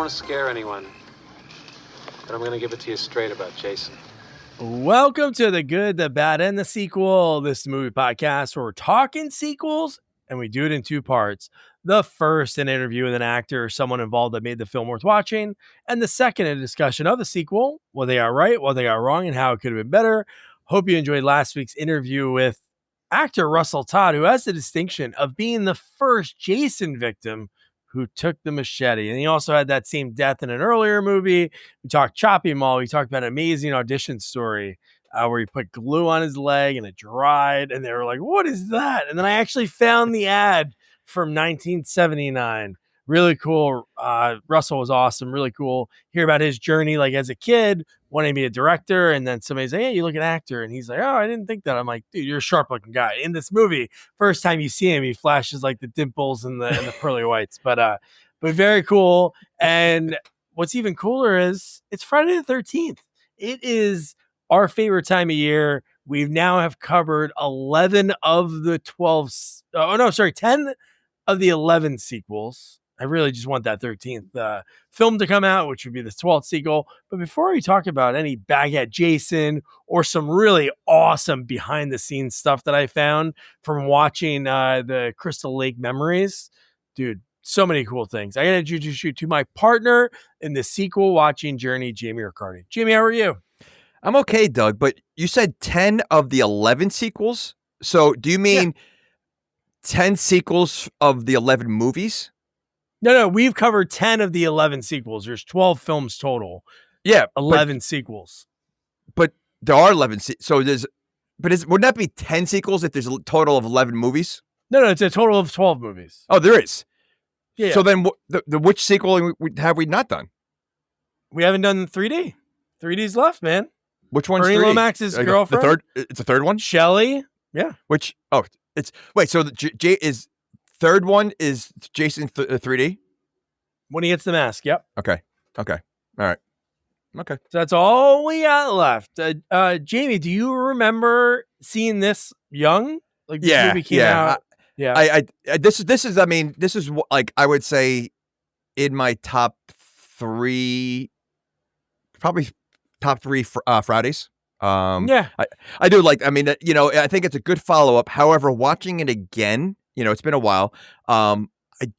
want to scare anyone, but I'm going to give it to you straight about Jason. Welcome to The Good, the Bad, and the Sequel. This is a movie podcast where we're talking sequels, and we do it in two parts. The first, an interview with an actor or someone involved that made the film worth watching. And the second, a discussion of the sequel, what they got right, what they got wrong, and how it could have been better. Hope you enjoyed last week's interview with actor Russell Todd, who has the distinction of being the first Jason victim who took the machete. And he also had that same death in an earlier movie. We talked Chopping Mall. We talked about an amazing audition story where he put glue on his leg and it dried. And they were like, what is that? And then I actually found the ad from 1979. Really cool. Russell was awesome. Really cool. Hear about his journey, like as a kid, wanting to be a director. And then somebody's like, hey, you look an actor. And he's like, oh, I didn't think that. I'm like, dude, you're a sharp looking guy. In this movie, first time you see him, he flashes like the dimples and the pearly whites. But very cool. And what's even cooler is it's Friday the 13th. It is our favorite time of year. We now have covered 11 of the 10 of the 11 sequels. I really just want that 13th film to come out, which would be the 12th sequel. But before we talk about any Baghead Jason or some really awesome behind the scenes stuff that I found from watching the Crystal Lake Memories, dude, so many cool things. I got to introduce you to my partner in the sequel watching journey, Jamie Riccardi. Jamie, how are you? I'm okay, Doug, but you said 10 of the 11 sequels. So do you mean 10 sequels of the 11 movies? No, we've covered 10 of the 11 sequels. There's 12 films total. Yeah. 11 sequels. But there are 11. Wouldn't that be 10 sequels if there's a total of 11 movies? No, it's a total of 12 movies. Oh, there is. Yeah. So then which sequel have we not done? We haven't done 3D. 3D's left, man. Which one's Bernie 3D? Lomax's girlfriend. It's the third one? Shelley. Yeah. Is third one is Jason 3D? When he gets the mask, yep. Okay. All right. Okay. So that's all we got left. Jamie, do you remember seeing this young? Like this movie came out? This is like I would say in my top three Fridays. I do like. I mean, I think it's a good follow up. However, watching it again, it's been a while. I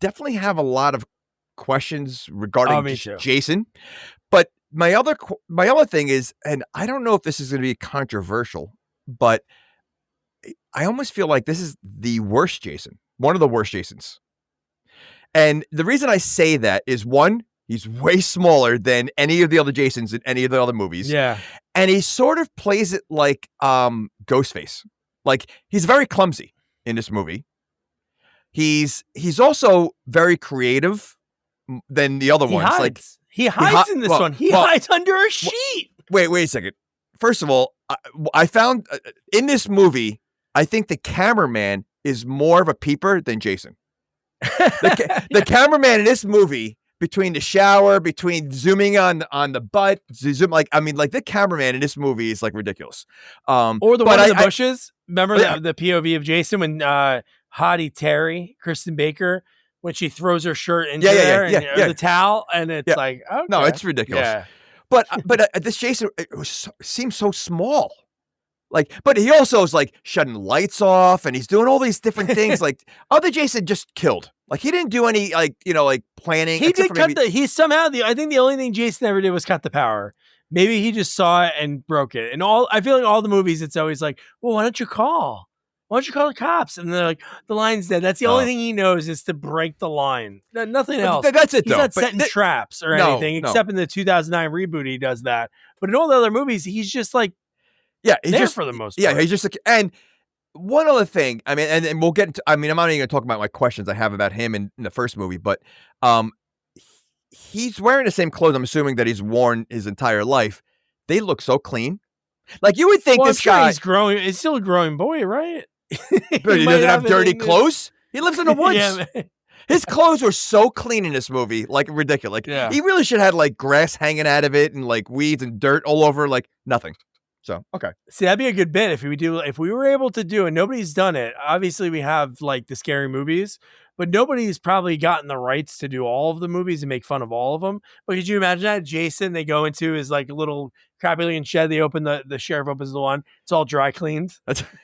definitely have a lot of questions regarding Jason. But my other thing is, and I don't know if this is going to be controversial, but I almost feel like this is the worst Jason, one of the worst Jasons. And the reason I say that is, one, he's way smaller than any of the other Jasons in any of the other movies. Yeah. And he sort of plays it like Ghostface. Like, he's very clumsy in this movie. He's also very creative than the other ones. Like he hides in this one. He hides under a sheet. Wait a second. First of all, I found in this movie, I think the cameraman is more of a peeper than Jason. The cameraman in this movie, between the shower, between zooming on the butt, the cameraman in this movie is like ridiculous. Or the one in the bushes. Remember the POV of Jason when Hottie Terry, Kristen Baker, when she throws her shirt into the towel, and it's like, okay. No, it's ridiculous. Yeah. But this Jason seems so small. Like, but he also is like shutting lights off, and he's doing all these different things. Like, other Jason just killed. Like, he didn't do any planning. He did cut I think the only thing Jason ever did was cut the power. Maybe he just saw it and broke it. And I feel like all the movies, it's always like, well, why don't you call? Why don't you call the cops? And they're like, the line's dead. That's the only thing he knows is to break the line. Nothing else. That's it, He's not setting traps or anything, except in the 2009 reboot, he does that. But in all the other movies, he's just like, he's there for the most part. Yeah, he's just like, and one other thing, I mean, and we'll get into, I mean, I'm not even going to talk about my questions I have about him in the first movie, but he's wearing the same clothes, I'm assuming, that he's worn his entire life. They look so clean. Like, you would think this guy... He's still a growing boy, right? But he doesn't have dirty clothes? He lives in the woods. Yeah, his clothes were so clean in this movie, like ridiculous. Like, he really should have had like grass hanging out of it and like weeds and dirt all over, like nothing. So, okay. See, that'd be a good bit if we were able to do, and nobody's done it. Obviously, we have like the scary movies, but nobody's probably gotten the rights to do all of the movies and make fun of all of them. But could you imagine that? Jason, they go into his like little crappy shed. They open the sheriff opens the one. It's all dry cleaned.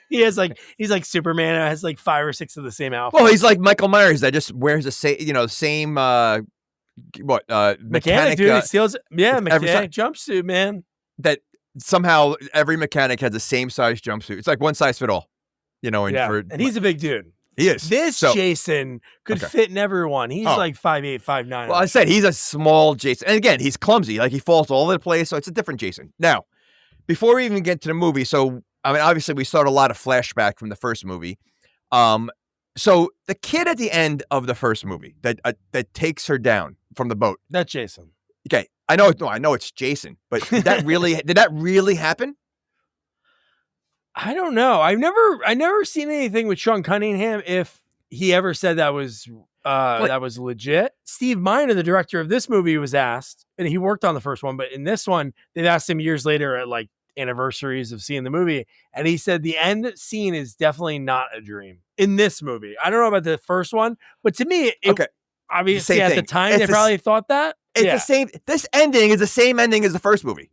He's like Superman. It has like 5 or 6 of the same outfit. Well, he's like Michael Myers that just wears the same mechanic dude. He steals mechanic jumpsuit, man. That somehow every mechanic has the same size jumpsuit. It's like one size fit all. And he's a big dude. He is. This Jason could fit in everyone. He's like 5'8", 5'9". Well, I said he's a small Jason. And again, he's clumsy. Like he falls all over the place. So it's a different Jason. Now, before we even get to the movie, so I mean, obviously we saw a lot of flashback from the first movie. So the kid at the end of the first movie that takes her down from the boat. That's Jason. Okay. I know it's Jason, but did that really happen? I don't know. I never seen anything with Sean Cunningham if he ever said that was legit. Steve Miner, the director of this movie, was asked, and he worked on the first one, but in this one, they've asked him years later at like anniversaries of seeing the movie, and he said the end scene is definitely not a dream in this movie. I don't know about the first one, but to me, obviously at the time they probably thought that. It's the same. This ending is the same ending as the first movie,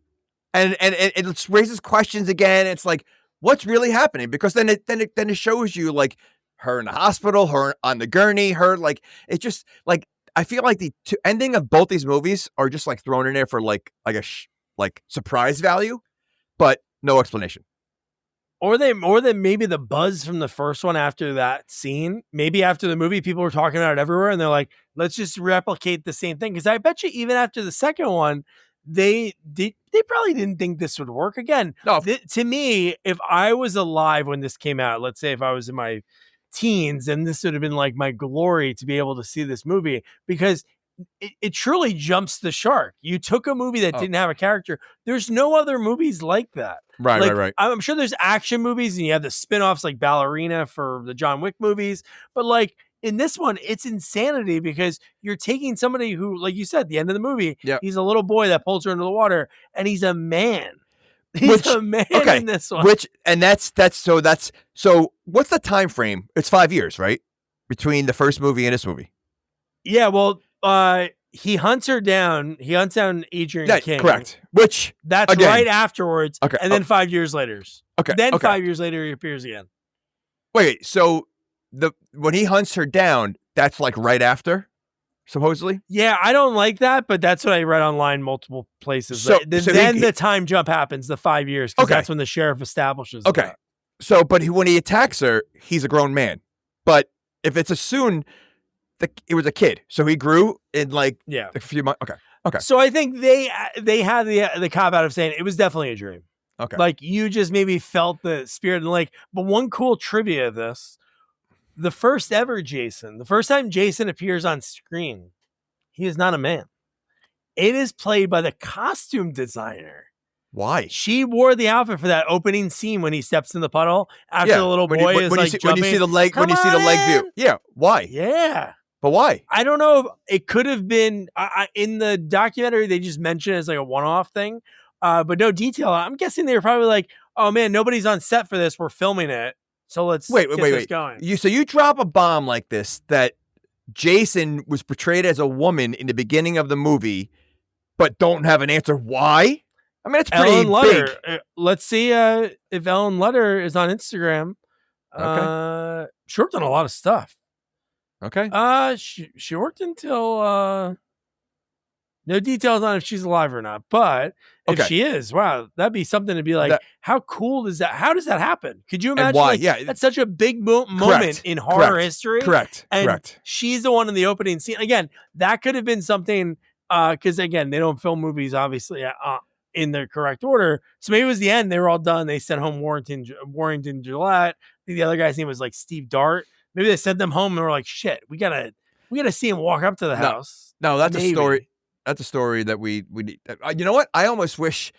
and it raises questions again. It's like, what's really happening? Because then it shows you like her in the hospital, her on the gurney, her like it's just like I feel like the ending of both these movies are just like thrown in there for like surprise value, but no explanation. Or than maybe the buzz from the first one after that scene. Maybe after the movie, people were talking about it everywhere, and they're like, "Let's just replicate the same thing." Because I bet you, even after the second one, they probably didn't think this would work again. No. To me, if I was alive when this came out, let's say if I was in my teens, and this would have been like my glory to be able to see this movie, because it truly jumps the shark. You took a movie that didn't have a character. There's no other movies like that. Right. I'm sure there's action movies and you have the spin-offs like Ballerina for the John Wick movies, but like in this one, it's insanity because you're taking somebody who, like you said, at the end of the movie, he's a little boy that pulls her into the water, and he's a man. He's a man in this one. So what's the time frame? It's 5 years, right? Between the first movie and this movie. Yeah, well, he hunts her down. He hunts down Adrian King. Correct. That's again, right afterwards. Okay. And then 5 years later. Okay. Then 5 years later, he appears again. Wait, so when he hunts her down, that's like right after, supposedly? Yeah, I don't like that, but that's what I read online multiple places. Then the time jump happens, the 5 years, because that's when the sheriff establishes that. So, but when he attacks her, he's a grown man. But if it's it was a kid, so he grew in like a few months. Okay. So I think they had the cop out of saying it was definitely a dream. Okay. Like you just maybe felt the spirit and like. But one cool trivia of this: the first ever Jason, the first time Jason appears on screen, he is not a man. It is played by the costume designer. Why? She wore the outfit for that opening scene when he steps in the puddle after the little boy is like jumping. When you see the leg, view. Yeah. Why? Yeah. But why? I don't know. If it could have been in the documentary. They just mentioned it as like a one-off thing, but no detail. I'm guessing they were probably like, "Oh man, nobody's on set for this. We're filming it, so let's get this going." So you drop a bomb like this that Jason was portrayed as a woman in the beginning of the movie, but don't have an answer why? I mean, it's pretty Ellen Lutter. big. Let's see if Ellen Lutter is on Instagram. Okay. She worked on a lot of stuff. Okay. She worked until no details on if she's alive or not, but if she is, wow, that'd be something to be like, how cool is that? How does that happen? Could you imagine? Why? That's such a big moment in horror history. Correct. She's the one in the opening scene. Again, that could have been something because again, they don't film movies obviously in the correct order. So maybe it was the end. They were all done. They sent home Warrington Gillette. I think the other guy's name was like Steve Dart. Maybe they sent them home and were like, shit, we gotta see him walk up to the house. No, that's a story. That's a story that we need. You know what? I almost wish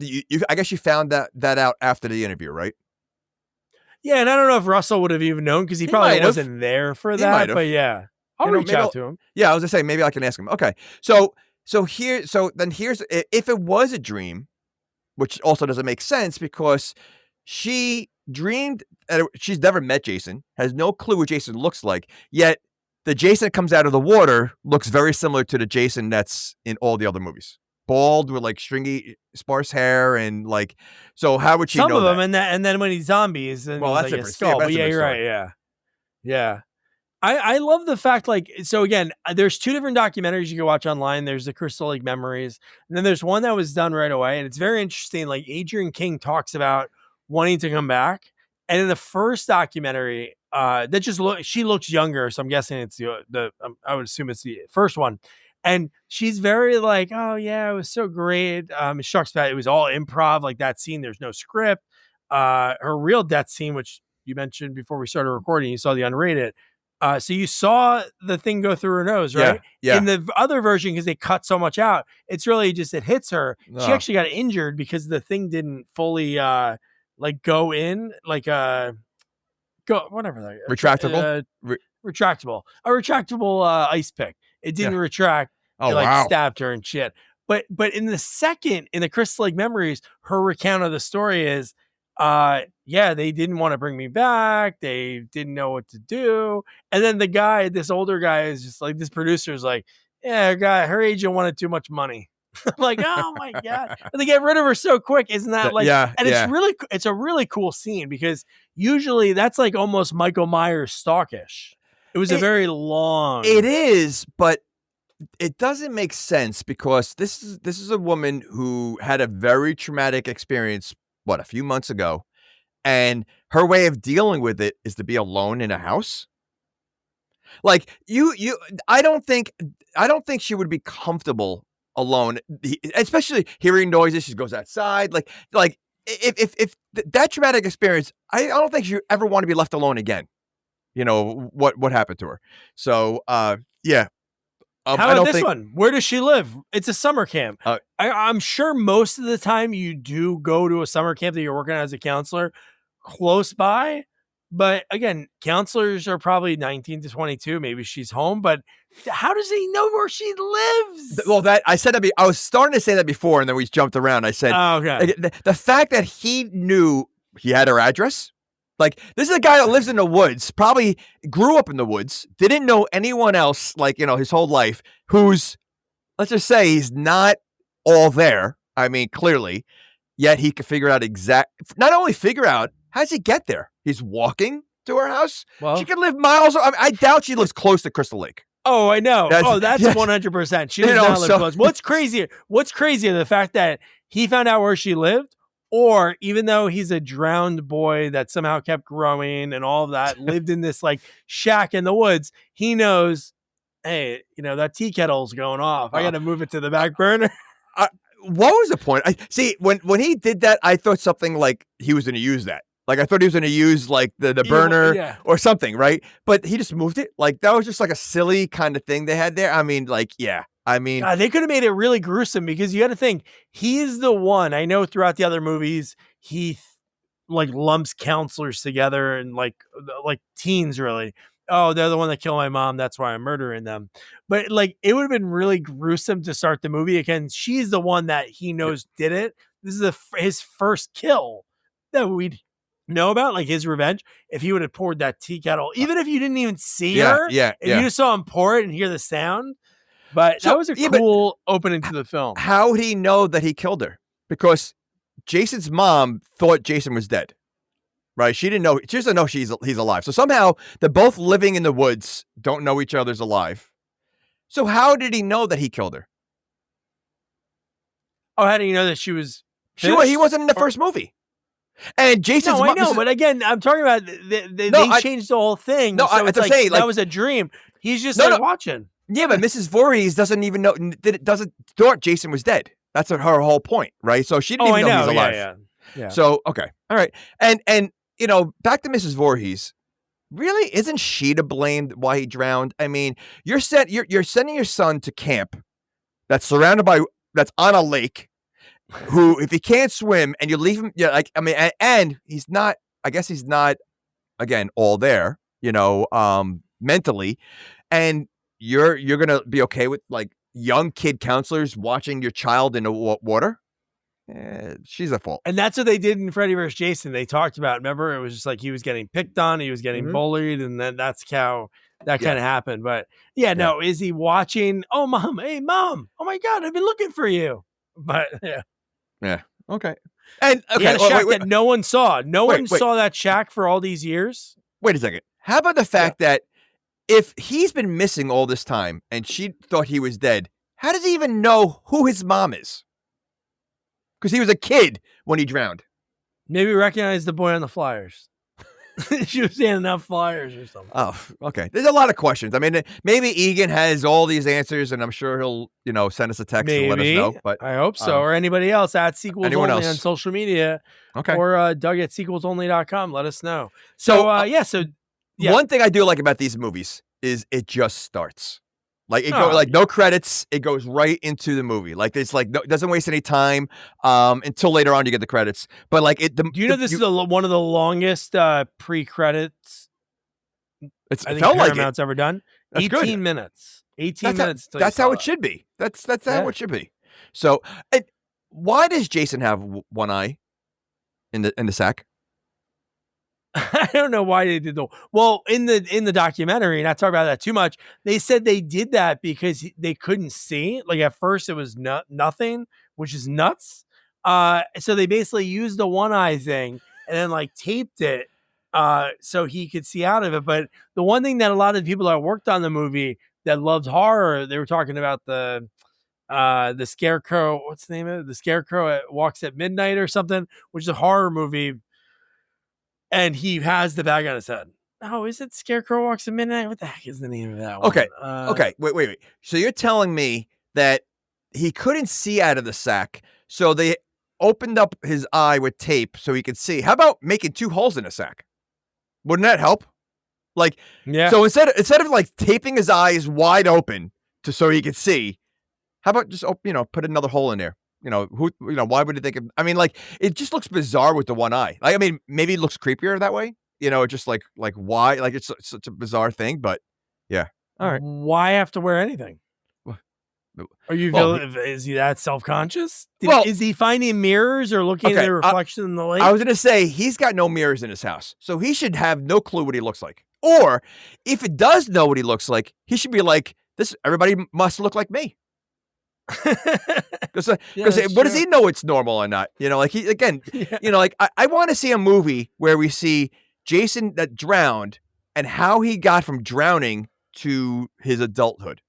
I guess you found that out after the interview, right? Yeah, and I don't know if Russell would have even known because he probably wasn't there for that. But yeah, I'll reach out to him. Yeah, I was gonna say maybe I can ask him. Okay, so here's if it was a dream, which also doesn't make sense because she dreamed. She's never met Jason, has no clue what Jason looks like, yet the Jason that comes out of the water looks very similar to the Jason that's in all the other movies. Bald with like stringy, sparse hair, and like. So how would she know some of them? that? And then when he's zombies, and Well, he's that's like a different. skull. Yeah, But yeah, you're right. Yeah. I love the fact, like, so again, there's 2 different documentaries you can watch online. There's the Crystal Lake Memories, and then there's one that was done right away, and it's very interesting. Like, Adrian King talks about wanting to come back, and in the first documentary, she looks younger, so I'm guessing it's I would assume it's the first one, and she's very like, oh yeah, it was so great. It talks about it was all improv, like that scene. There's no script. Her real death scene, which you mentioned before we started recording, you saw the unrated. So you saw the thing go through her nose, right? Yeah. In the other version, because they cut so much out, it's really just it hits her. She actually got injured because the thing didn't fully like go in, like go whatever that retractable, a retractable ice pick. It didn't retract. Oh, it, like wow. stabbed her and shit. But in the Crystal Lake Memories, her recount of the story is, they didn't want to bring me back. They didn't know what to do. And then this older guy is just like, this producer is like, yeah, her agent wanted too much money. Like, oh my God. And they get rid of her so quick. Isn't that like, it's a really cool scene because usually that's like almost Michael Myers stalkish. It was a very long. It is, but it doesn't make sense because this is a woman who had a very traumatic experience, a few months ago, and her way of dealing with it is to be alone in a house. Like I don't think she would be comfortable alone, especially hearing noises. She goes outside, like if that traumatic experience, I don't think she ever want to be left alone again. You know what happened to her. So yeah. How about this one? Where does she live? It's a summer camp. I'm sure most of the time you do go to a summer camp that you're working as a counselor close by. But again, counselors are probably 19 to 22. Maybe she's home. But how does he know where she lives? Well, I said that. I was starting to say that before, and then we jumped around. I said, okay. The fact that he knew he had her address. Like, this is a guy that lives in the woods, probably grew up in the woods, didn't know anyone else, like, his whole life, who's, let's just say, he's not all there. I mean, clearly, yet he could figure out not only figure out, how does he get there? He's walking to her house? Well, she could live miles. I doubt she lives close to Crystal Lake. Oh, I know. That's 100%. She does not live close. What's crazier, the fact that he found out where she lived? Or even though he's a drowned boy that somehow kept growing and all of that, lived in this like shack in the woods, he knows, hey, that tea kettle's going off. I got to move it to the back burner. What was the point? When he did that, I thought something like he was going to use that. Like, I thought he was going to use like the burner or something, right? But he just moved it. Like, that was just like a silly kind of thing they had there. I mean, like, yeah. I mean, God, they could have made it really gruesome because you got to think he's the one. I know throughout the other movies, he like lumps counselors together and like teens really. Oh, they're the one that killed my mom. That's why I'm murdering them. But like, it would have been really gruesome to start the movie. Again, she's the one that he knows did it. This is his first kill that we'd know about, like his revenge. If he would have poured that tea kettle, even if you didn't even see her, you just saw him pour it and hear the sound. But that was a cool opening to the film. How would he know that he killed her? Because Jason's mom thought Jason was dead, right? She didn't know. She doesn't know he's alive. So somehow they're both living in the woods, don't know each other's alive. So how did he know that he killed her? Oh, how did he know that she was? He wasn't in the first movie. And Jason's mom. No, I know, but again, I'm talking about they changed the whole thing. No, so it's like that was a dream. He's just watching. Yeah, but Mrs. Voorhees doesn't even know, thought Jason was dead. That's her whole point, right? So she didn't even know he's alive. Yeah. So, okay. All right. And back to Mrs. Voorhees. Really, isn't she to blame why he drowned? I mean, you're sending your son to camp that's that's on a lake, who, if he can't swim and you leave him, and he's not, I guess he's not, again, all there, mentally, and you're going to be okay with like young kid counselors watching your child in the water? She's at fault. And that's what they did in Freddy vs. Jason. They talked about, remember, it was just like he was getting picked on, he was getting bullied, and then that's how that kind of happened. But no, is he watching? Oh, mom, hey, mom, oh my God, I've been looking for you. But yeah, okay. And he had a shack that no one saw. No one saw that shack for all these years. Wait a second. How about the fact that if he's been missing all this time and she thought he was dead, how does he even know who his mom is? Because he was a kid when he drowned. Maybe recognize the boy on the flyers. She was handing out flyers or something. Oh, okay. There's a lot of questions. I mean, maybe Egan has all these answers, and I'm sure he'll, send us a text and let us know. But I hope so. Or anybody else at Sequels Only on social media. Okay. Or Doug at sequelsonly.com. Let us know. So, one thing I do like about these movies is it just starts. Like no credits. It goes right into the movie. Like it's like it doesn't waste any time until later on you get the credits. But like it. Do you know this is one of the longest pre-credits? I think Paramount's ever done. That's 18 good. minutes. 18 minutes. That's how it should be. That's how it should be. So, why does Jason have one eye in the sack? I don't know why they did in the documentary, not talking about that too much. They said they did that because they couldn't see. Like at first it was nothing, which is nuts. So they basically used the one eye thing and then like taped it so he could see out of it. But the one thing that a lot of people that worked on the movie that loved horror, they were talking about the Scarecrow. What's the name of it? The Scarecrow Walks at Midnight or something, which is a horror movie. And he has the bag on his head. Oh, is it Scarecrow Walks at Midnight? What the heck is the name of that one? Okay. Wait. So you're telling me that he couldn't see out of the sack, so they opened up his eye with tape so he could see. How about making 2 holes in a sack? Wouldn't that help? Like, so instead of like taping his eyes wide open so he could see, how about just put another hole in there? Why would you think of, I mean, like, it just looks bizarre with the one eye. Like, I mean, maybe it looks creepier that way. Just like why? Like, it's such a bizarre thing, but yeah. All right. Why have to wear anything? Are you is he that self-conscious? Is he finding mirrors or looking at the reflection in the lake? I was going to say, he's got no mirrors in his house, so he should have no clue what he looks like. Or if it does know what he looks like, he should be like, everybody must look like me. Because what does he know it's normal or not? I want to see a movie where we see Jason that drowned and how he got from drowning to his adulthood.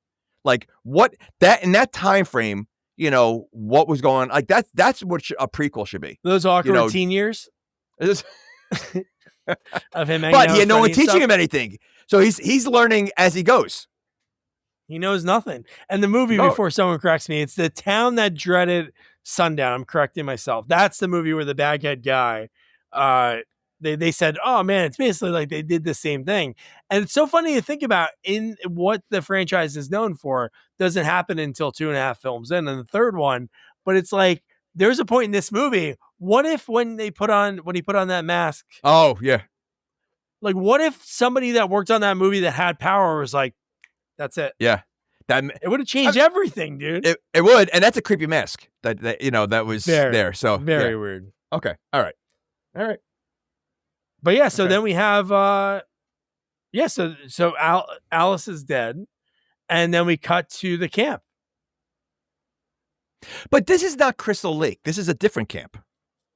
Like what that in that time frame, what was going on? Like that's what a prequel should be. Those awkward teen years of him, but he had no one teaching him anything, so he's learning as he goes. He knows nothing. And the movie, before someone corrects me, it's The Town That Dreaded Sundown. I'm correcting myself. That's the movie where the baghead guy, they said, oh man, it's basically like they did the same thing. And it's so funny to think about in what the franchise is known for doesn't happen until 2.5 films in, and the third one. But it's like, there's a point in this movie. What if when he put on that mask? Oh yeah. Like what if somebody that worked on that movie that had power was like, that's it. Yeah. It would have changed everything, dude. It would. And that's a creepy mask that was there. So very weird. Okay. All right. But yeah, so then we have, so Alice is dead. And then we cut to the camp. But this is not Crystal Lake. This is a different camp,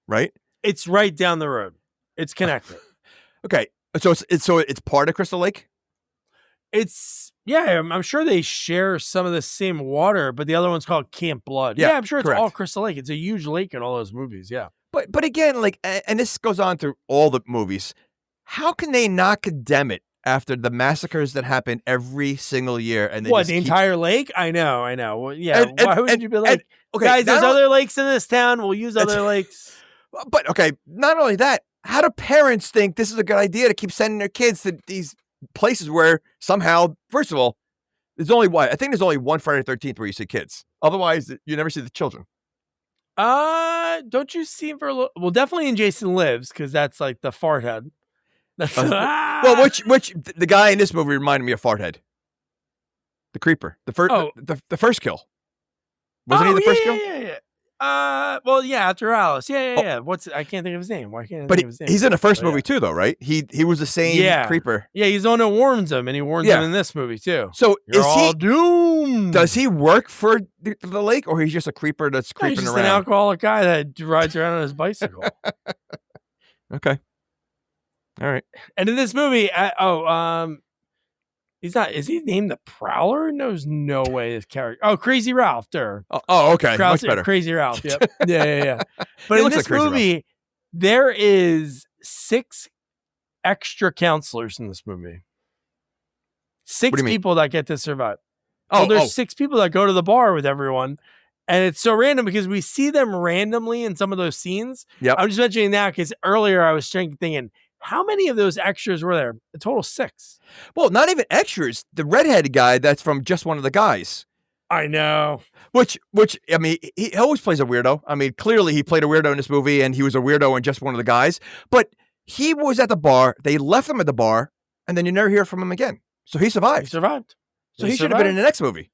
right? It's right down the road. It's connected. Okay. So it's part of Crystal Lake? I'm sure they share some of the same water, but the other one's called Camp Blood. Yeah, I'm sure it's all Crystal Lake. It's a huge lake in all those movies. Yeah. But again, like, and this goes on through all the movies. How can they not condemn it after the massacres that happen every single year? And the entire lake? I know. Well, yeah. Why would you be like, guys, there's other lakes in this town. We'll use other lakes. But okay, not only that, how do parents think this is a good idea to keep sending their kids to these places where somehow, first of all, there's only one Friday the 13th where you see kids. Otherwise, you never see the children. Don't you see him for a little? Well, definitely in Jason Lives, because that's like the fart head. Well, which the guy in this movie reminded me of Farthead, the creeper, the first kill. Wasn't he the first kill? Yeah. Well, yeah, after Alice. Yeah. I can't think of his name. Why can't I think of his name? He's in the first movie too, though, right? He was the same creeper. Yeah, he's the one who warns him, and he warns him in this movie too. So You're all doomed. Does he work for the lake, or he's just a creeper that's creeping he's just around? An alcoholic guy that rides around on his bicycle. Okay. All right. And in this movie, he's not. Is he named the Prowler? No, there's no way his character. Oh, Crazy Ralph. There. Oh, okay. Much better. Crazy Ralph. Yep. Yeah. But in this movie, there is 6 extra counselors in this movie. 6 people that get to survive. There's 6 people that go to the bar with everyone. And it's so random because we see them randomly in some of those scenes. Yep. I'm just mentioning that because earlier I was thinking, how many of those extras were there? A total 6. Well, not even extras. The redheaded guy that's from Just One of the Guys. I know. Which I mean, he always plays a weirdo. I mean, clearly he played a weirdo in this movie, and he was a weirdo in Just One of the Guys. But he was at the bar. They left him at the bar, and then you never hear from him again. So he survived. So he should have been in the next movie.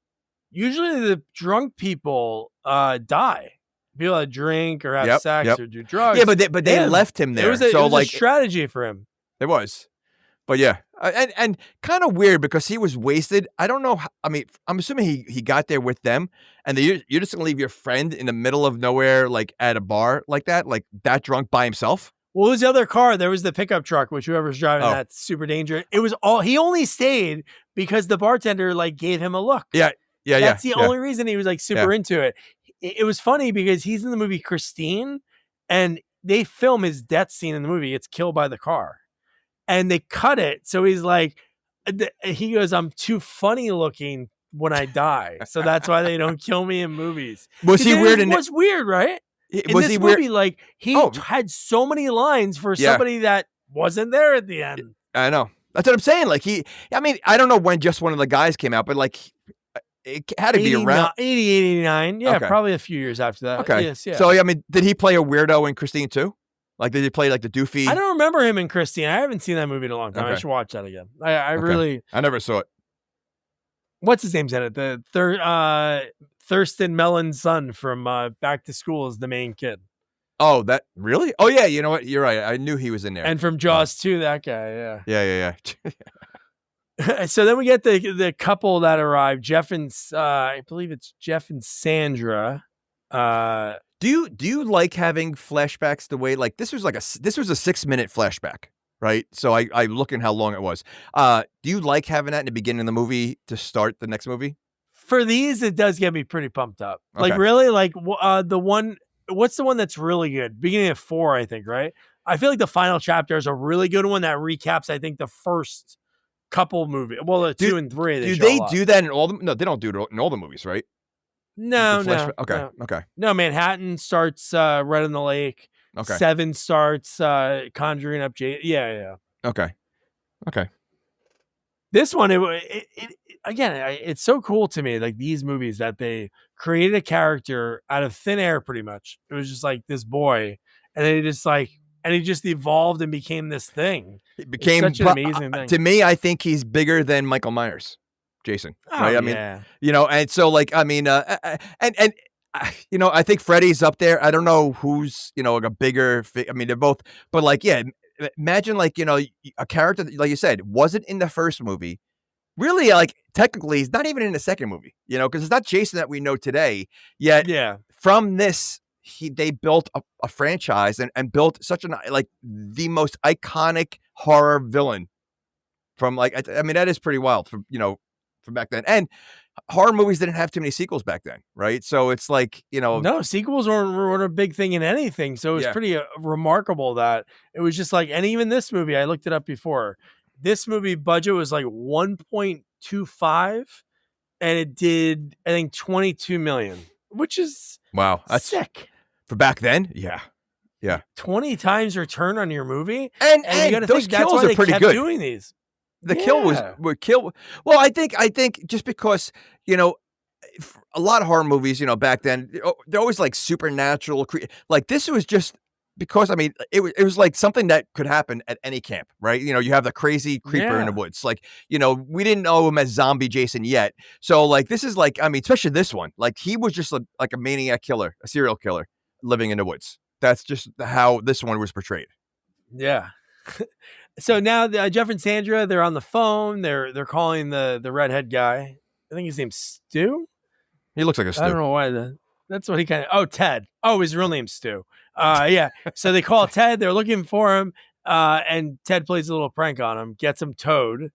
Usually the drunk people die. People that drink or have sex or do drugs. Yeah, but they left him there. It was a strategy for him. It was. But yeah, and kind of weird because he was wasted. I don't know. I mean, I'm assuming he got there with them, and you're just gonna leave your friend in the middle of nowhere, like at a bar like that drunk by himself. Well, his other car, there was the pickup truck, which whoever's driving that's super dangerous. It was all he only stayed because the bartender gave him a look. Yeah. That's the only reason he was super into it. It was funny because he's in the movie Christine, and they film his death scene in the movie. He gets killed by the car. And they cut it. So he's like, he goes, I'm too funny looking when I die. So that's why they don't kill me in movies. Was he weird? It was weird, right? Was he weird? Movie, he had so many lines for somebody that wasn't there at the end. I know. That's what I'm saying. I don't know when Just One of the Guys came out, but it had to be around 80, 89. Yeah, probably a few years after that. Okay. Yes, yeah. So, I mean, did he play a weirdo in Christine too? Did he play the doofy? I don't remember him in Christine. I haven't seen that movie in a long time. I should watch that again. I never saw it. What's his name's in it? The Thurston Mellon's son from Back to School is the main kid. Oh, that really? Oh yeah, you know what? You're right. I knew he was in there. And from Jaws 2, that guy. Yeah. So then we get the couple that arrived. Jeff and I believe it's Jeff and Sandra. Do you like having flashbacks the way this was a 6-minute flashback, right? So I look in how long it was. Do you like having that in the beginning of the movie to start the next movie? For these, it does get me pretty pumped up. Okay. Really, the one. What's the one that's really good? Beginning of 4, I think. Right. I feel like the final chapter is a really good one that recaps, I think, the first couple movies. Well, the 2 and 3. Do they do that in all the? No, they don't do it in all the movies, right? No. Okay. No, Manhattan starts Red in the Lake. Okay. 7 starts Conjuring Up Jane. Yeah. Okay. This one, it's so cool to me. These movies that they created a character out of thin air, pretty much. It was just this boy, and they just and he just evolved and became this thing. It became such an amazing thing. To me, I think he's bigger than Michael Myers. Jason, right? I mean, and so I think Freddy's up there. I don't know who's, a bigger, I mean, they're both, but imagine a character that, like you said, wasn't in the first movie. Really, technically he's not even in the second movie, because it's not Jason that we know today yet. Yeah. From this, they built a franchise and built such the most iconic horror villain from I mean, that is pretty wild from back then. And horror movies didn't have too many sequels back then, right? So it's no, sequels weren't a big thing in anything. So it was pretty remarkable that it was just and even this movie, I looked it up before. This movie budget was 1.25, and it did, I think, 22 million, which is that's sick for back then. Yeah. 20 times return on your movie, and you gotta those think kills are pretty good. Doing these. The kill was kill. Well, I think just because, a lot of horror movies, back then, they're always supernatural. This was just because I mean, it was like something that could happen at any camp, right? You know, you have the crazy creeper in the woods. Like, you know, we didn't know him as zombie Jason yet. So like, this is like, I mean, especially this one, like he was just like a maniac killer, a serial killer living in the woods. That's just how this one was portrayed. Yeah. So now Jeff and Sandra, they're on the phone. They're calling the redhead guy. I think his name's Stu. He looks like a Stu. I don't know why that's what he kind of. Oh, Ted. Oh, his real name's Stu. Yeah. So they call Ted. They're looking for him. And Ted plays a little prank on him, gets him towed.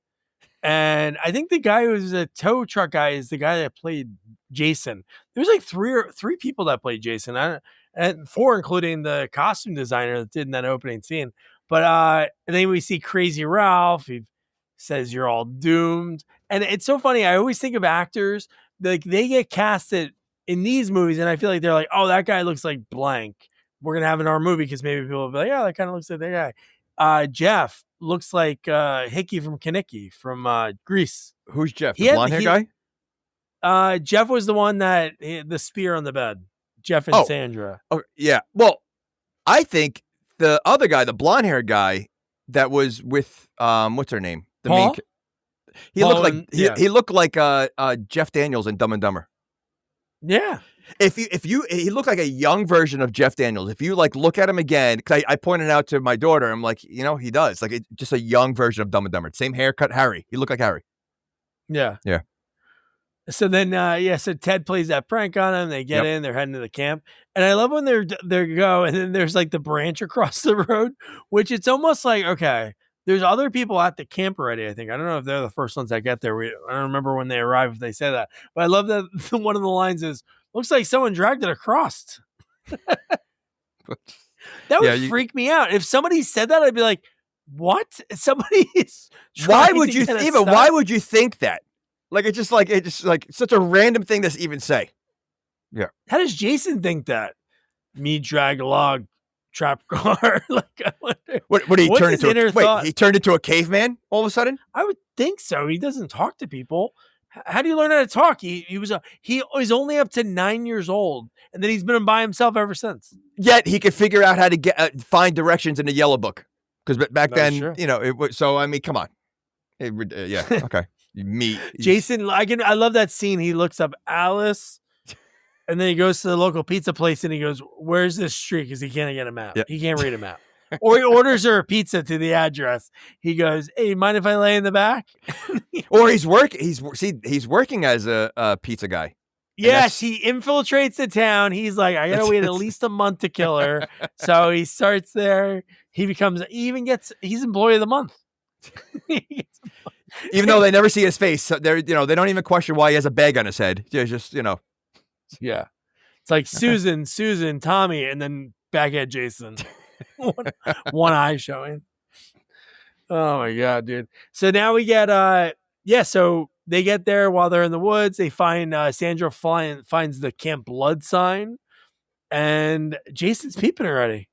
And I think the guy who's a tow truck guy is the guy that played Jason. There's like three people that played Jason. And 4, including the costume designer that did in that opening scene. But and then we see Crazy Ralph. He says you're all doomed. And it's so funny. I always think of actors, like they get casted in these movies, and I feel like they're like, oh, that guy looks like blank. We're going to have in our movie because maybe people will be like, yeah, that kind of looks like that guy. Jeff looks like Hickey from Kinnicky from Grease. Who's Jeff? The blonde hair guy? Jeff was the one that the spear on the bed. Jeff and Sandra. Oh, yeah. Well, I think the other guy, the blonde hair guy that was with what's her name? The Paul? He looked like he looked like Jeff Daniels in Dumb and Dumber. Yeah. He looked like a young version of Jeff Daniels. If you like look at him again, because I pointed out to my daughter, I'm like, you know, he does like just a young version of Dumb and Dumber. Same haircut, Harry. He looked like Harry. Yeah. Yeah. So then, so Ted plays that prank on him. They get in, they're heading to the camp. And I love when they go, and then there's like the branch across the road, which it's almost like, okay, there's other people at the camp already, I think. I don't know if they're the first ones that get there. I don't remember when they arrive if they say that. But I love that one of the lines is, looks like someone dragged it across. That would freak me out. If somebody said that, I'd be like, what? Somebody is why would you think that? Like it's just like such a random thing to even say. Yeah. How does Jason think that? Me drag a log, trap car. Like I wonder. What did he turn into? Wait, he turned into a caveman all of a sudden? I would think so. He doesn't talk to people. How do you learn how to talk? He was only up to 9 years old, and then he's been by himself ever since. Yet he could figure out how to find directions in the Yellow Book. Because back then, you know, it was. So I mean, come on. Yeah. Okay. Jason, I love that scene. He looks up Alice, and then he goes to the local pizza place, and he goes, "Where's this street?" Because he can't get a map. Yeah. He can't read a map. Or he orders her a pizza to the address. He goes, "Hey, mind if I lay in the back?" Or he's working as a pizza guy. Yes, he infiltrates the town. He's like, I gotta wait at least a month to kill her. So he starts there. He's employee of the month. Even though they never see his face, so they don't even question why he has a bag on his head. Just yeah, it's like Susan, Tommy, and then backhead Jason, one eye showing. Oh my god, dude! So now we get so they get there while they're in the woods. They find Sandra finds the Camp Blood sign, and Jason's peeping already.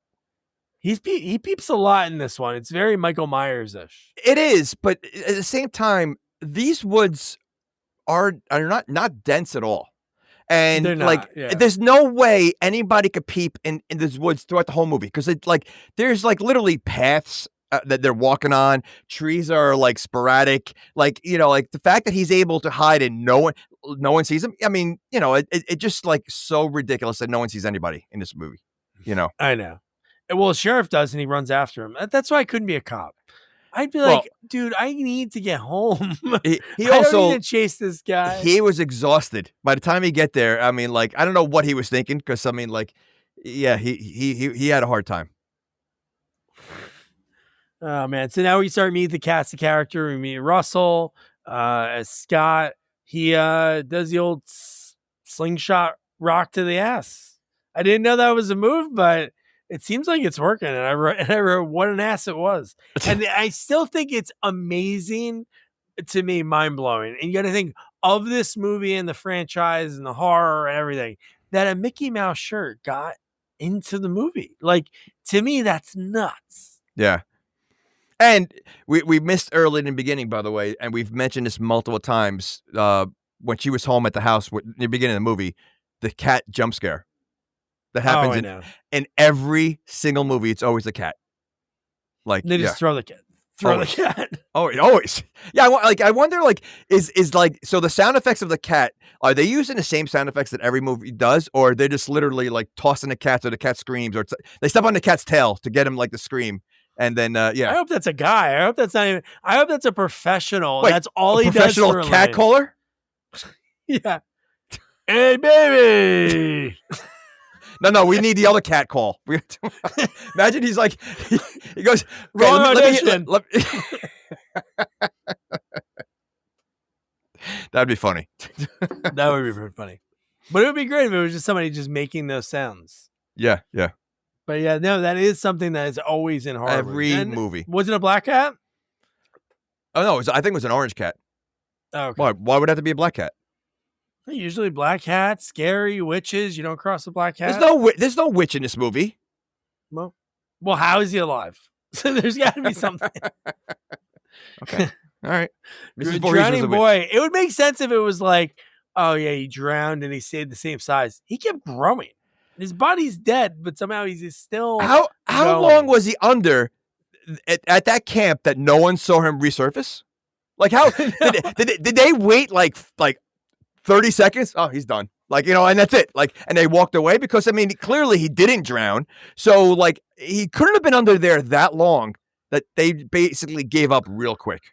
He peeps a lot in this one. It's very Michael Myers-ish. It is, but at the same time, these woods are not dense at all. And there's no way anybody could peep in these woods throughout the whole movie because there's literally paths that they're walking on. Trees are like sporadic. Like the fact that he's able to hide and no one sees him. I mean, it just like so ridiculous that no one sees anybody in this movie. I know. Well, the sheriff does, and he runs after him. That's why I couldn't be a cop. I'd be like, dude, I need to get home. He I don't need to chase this guy. He was exhausted by the time he get there. I mean, I don't know what he was thinking because I mean, he had a hard time. Oh man! So now we start meeting the cast of character. We meet Russell as Scott. He does the old slingshot rock to the ass. I didn't know that was a move, but it seems like it's working. And I wrote what an ass it was. And I still think it's amazing to me, mind blowing. And you got to think of this movie and the franchise and the horror and everything that a Mickey Mouse shirt got into the movie. Like, to me, that's nuts. Yeah. And we missed early in the beginning, by the way, and we've mentioned this multiple times. When she was home at the house in the beginning of the movie, the cat jump scare. that happens in every single movie. It's always the cat. Like they just throw the cat. The cat. Oh, always. Yeah, I wonder, like, is like, so the sound effects of the cat, are they using the same sound effects that every movie does, or they're just literally like tossing the cat so the cat screams, or they step on the cat's tail to get him like to scream, and then yeah. I hope that's a guy. I hope that's not even. I hope that's a professional. Wait, that's all he does. Professional cat caller. Yeah. Hey, baby. No, we need the other cat call. Imagine he's like, he goes, wrong audition. That'd be funny. That would be pretty funny. But it would be great if it was just somebody just making those sounds. Yeah. But yeah, no, that is something that is always in horror. Every movie. Was it a black cat? Oh, no, I think it was an orange cat. Oh, okay. Why would it have to be a black cat? Usually black cats, scary witches. You don't cross a black cat. There's no witch in this movie. Well, how is he alive? So there's got to be something. Okay, all right. Drowning boy. It would make sense if it was like, oh yeah, he drowned and he stayed the same size. He kept growing. His body's dead, but somehow he's still. How long was he under at that camp that no one saw him resurface? Like how did they wait like 30 seconds? Oh, he's done. Like, and that's it. Like, and they walked away because, I mean, clearly he didn't drown. So, like, he couldn't have been under there that long that they basically gave up real quick.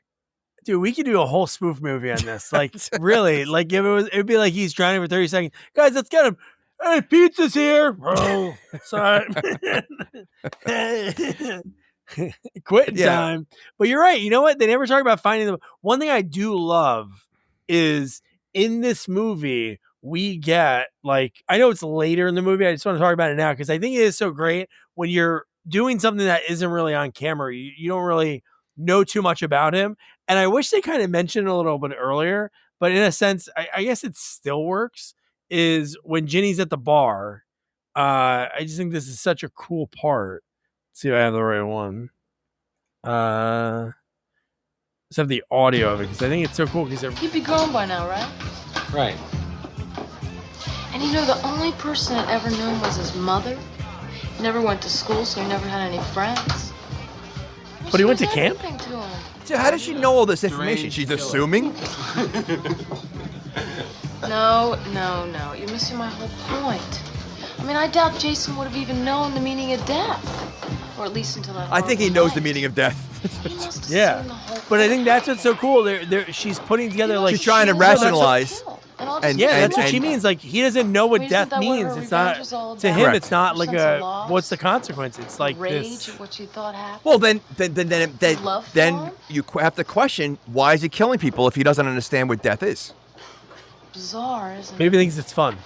Dude, we could do a whole spoof movie on this. Like, really. Like, if it'd be like he's drowning for 30 seconds. Guys, let's get him. Hey, pizza's here. Oh, sorry. Quitting time. But you're right. You know what? They never talk about finding them. One thing I do love is in this movie, we get, like, I know it's later in the movie. I just want to talk about it now because I think it is so great when you're doing something that isn't really on camera. You don't really know too much about him. And I wish they kind of mentioned it a little bit earlier, but in a sense, I guess it still works, is when Ginny's at the bar. I just think this is such a cool part. Let's see if I have the right one. Let's have the audio of it because I think it's so cool. He'd be grown by now, right? Right. And the only person that ever knew him was his mother. He never went to school, so he never had any friends. But he went to camp? So how does she know all this information? She's assuming? No. You're missing my whole point. I mean, I doubt Jason would have even known the meaning of death. Or at least until that. I think he knows the meaning of death. Yeah. But I think that's what's so cool. She's putting together, like, she's trying to rationalize. That's what she means. Like, he doesn't know what death means. It's not to him. Correct. It's not like what's the consequence? It's like rage this. at what you thought happened. Well, then you have to question, why is he killing people if he doesn't understand what death is? Bizarre, isn't it? Maybe he thinks it's fun.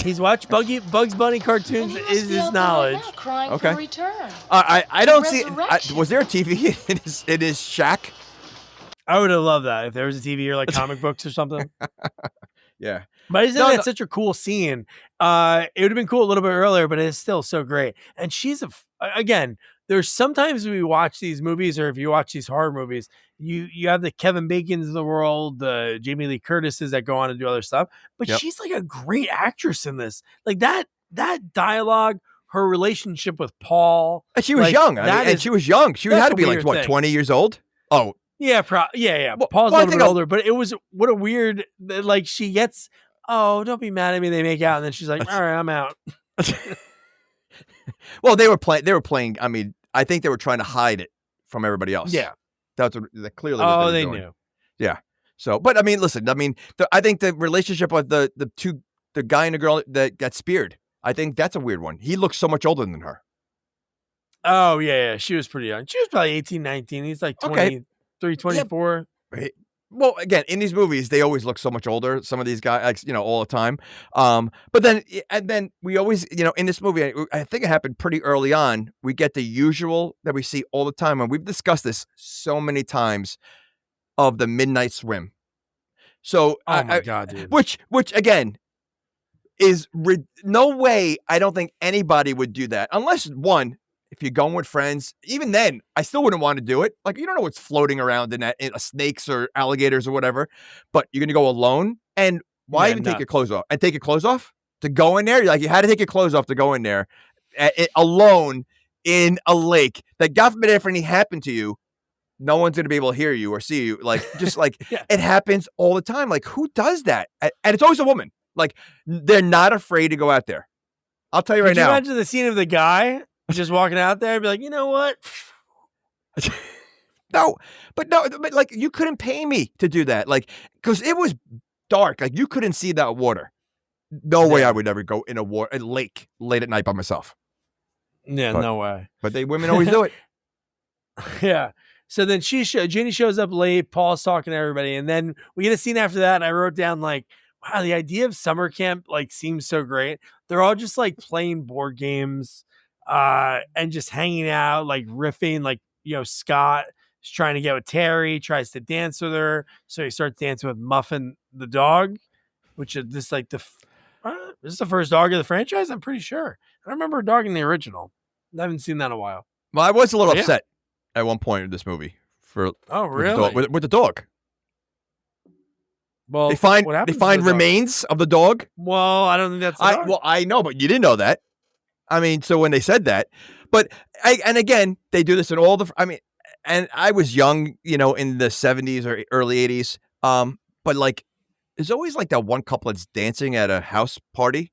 He's watched Bugs Bunny cartoons. Is his knowledge? Okay. For return. I don't see. Was there a TV in his shack? I would have loved that if there was a TV or like comic books or something. Yeah. But I just think that's such a cool scene. It would have been cool a little bit earlier, but it's still so great. And she's again, there's sometimes we watch these movies, or if you watch these horror movies, you have the Kevin Bacons of the world, the Jamie Lee Curtises that go on to do other stuff. But she's like a great actress in this. Like that dialogue, her relationship with Paul. And she was young. She was young. She had to be like, what, 20 years old? Oh. Yeah, yeah. Well, Paul's a little bit older, but it was, what a weird, like, she gets, oh, don't be mad at me. They make out, and then she's like, all right, I'm out. Well, they were playing. I mean, I think they were trying to hide it from everybody else. Yeah. That's what, clearly. Oh, what they doing. knew. Yeah. So, but I mean, listen, I think the relationship with the guy and the girl that got speared, I think that's a weird one. He looks so much older than her. Oh, yeah. She was pretty young. She was probably 18, 19. He's like 23, 24. Yeah. Well, again, in these movies, they always look so much older. Some of these guys, all the time. But then we always, in this movie, I think it happened pretty early on. We get the usual that we see all the time, and we've discussed this so many times, of the midnight swim. So, oh my God, dude. Which again is no way. I don't think anybody would do that unless one. If you're going with friends, even then, I still wouldn't want to do it. Like, you don't know what's floating around in that, snakes or alligators or whatever. But you're going to go alone, and why even take your clothes off? And take your clothes off? to go in there. Like you had to take your clothes off to go in there alone in a lake. That God forbid if anything happened to you, no one's going to be able to hear you or see you. Like, just like it happens all the time. Like, who does that? And it's always a woman. Like, they're not afraid to go out there. I'll tell you right now. Could you imagine the scene of the guy just walking out there and be like, you know what? No, but like, you couldn't pay me to do that. Like, because it was dark. Like, you couldn't see that water. No way I would ever go in a lake late at night by myself. Yeah, no way. But women always do it. Yeah. So then Ginny shows up late. Paul's talking to everybody, and then we get a scene after that. And I wrote down like, wow, the idea of summer camp like seems so great. They're all just like playing board games, and just hanging out, like riffing. Like, you know, Scott is trying to get with Terry, tries to dance with her, so he starts dancing with Muffin the dog, which is this like this is the first dog of the franchise. I'm pretty sure. I remember a dog in the original. I haven't seen that in a while. Well, I was a little upset at one point in this movie with the dog. Well, they find remains of the dog. Well, I don't think that's the dog. Well, I know, but you didn't know that. I mean, so when they said that, but and again, they do this in all the. I mean, and I was young, you know, in the 70s or early 80s. But like, there's always like that one couple that's dancing at a house party,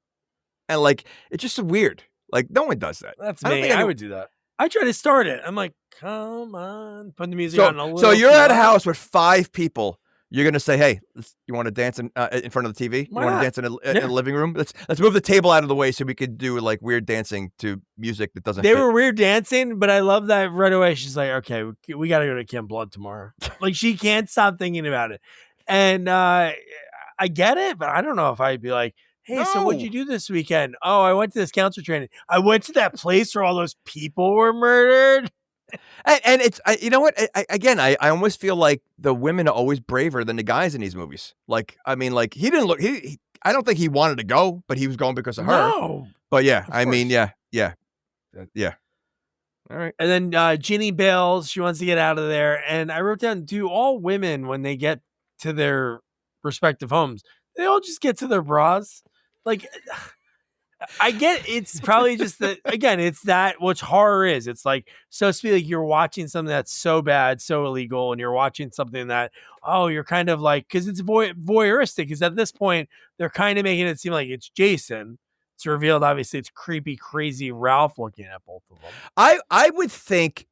and like, it's just weird. Like, no one does that. That's me. I would do that. I try to start it. I'm like, come on, put the music on a little. So you're at a house with 5 people. You're gonna say, "Hey, you want to dance in front of the TV? You want to dance in a living room? Let's move the table out of the way so we could do like weird dancing to music that doesn't." They were weird dancing, but I love that right away. She's like, "Okay, we got to go to Camp Blood tomorrow." Like, she can't stop thinking about it, and I get it, but I don't know if I'd be like, "Hey, so what'd you do this weekend?" "Oh, I went to this counselor training. I went to that place where all those people were murdered." And it's, you know what? I almost feel like the women are always braver than the guys in these movies. Like, I mean, like he didn't look. I don't think he wanted to go, but he was going because of her. No, but yeah, I mean, yeah. All right. And then Ginny bails. She wants to get out of there. And I wrote down: do all women, when they get to their respective homes, they all just get to their bras? Like, I get it's probably just that, again, it's that what horror is. It's like, so to be like, you're watching something that's so bad, so illegal, and you're watching something that, you're kind of like, because it's voyeuristic, because at this point, they're kind of making it seem like it's Jason. It's revealed, obviously, it's creepy, crazy Ralph looking at both of them. I would think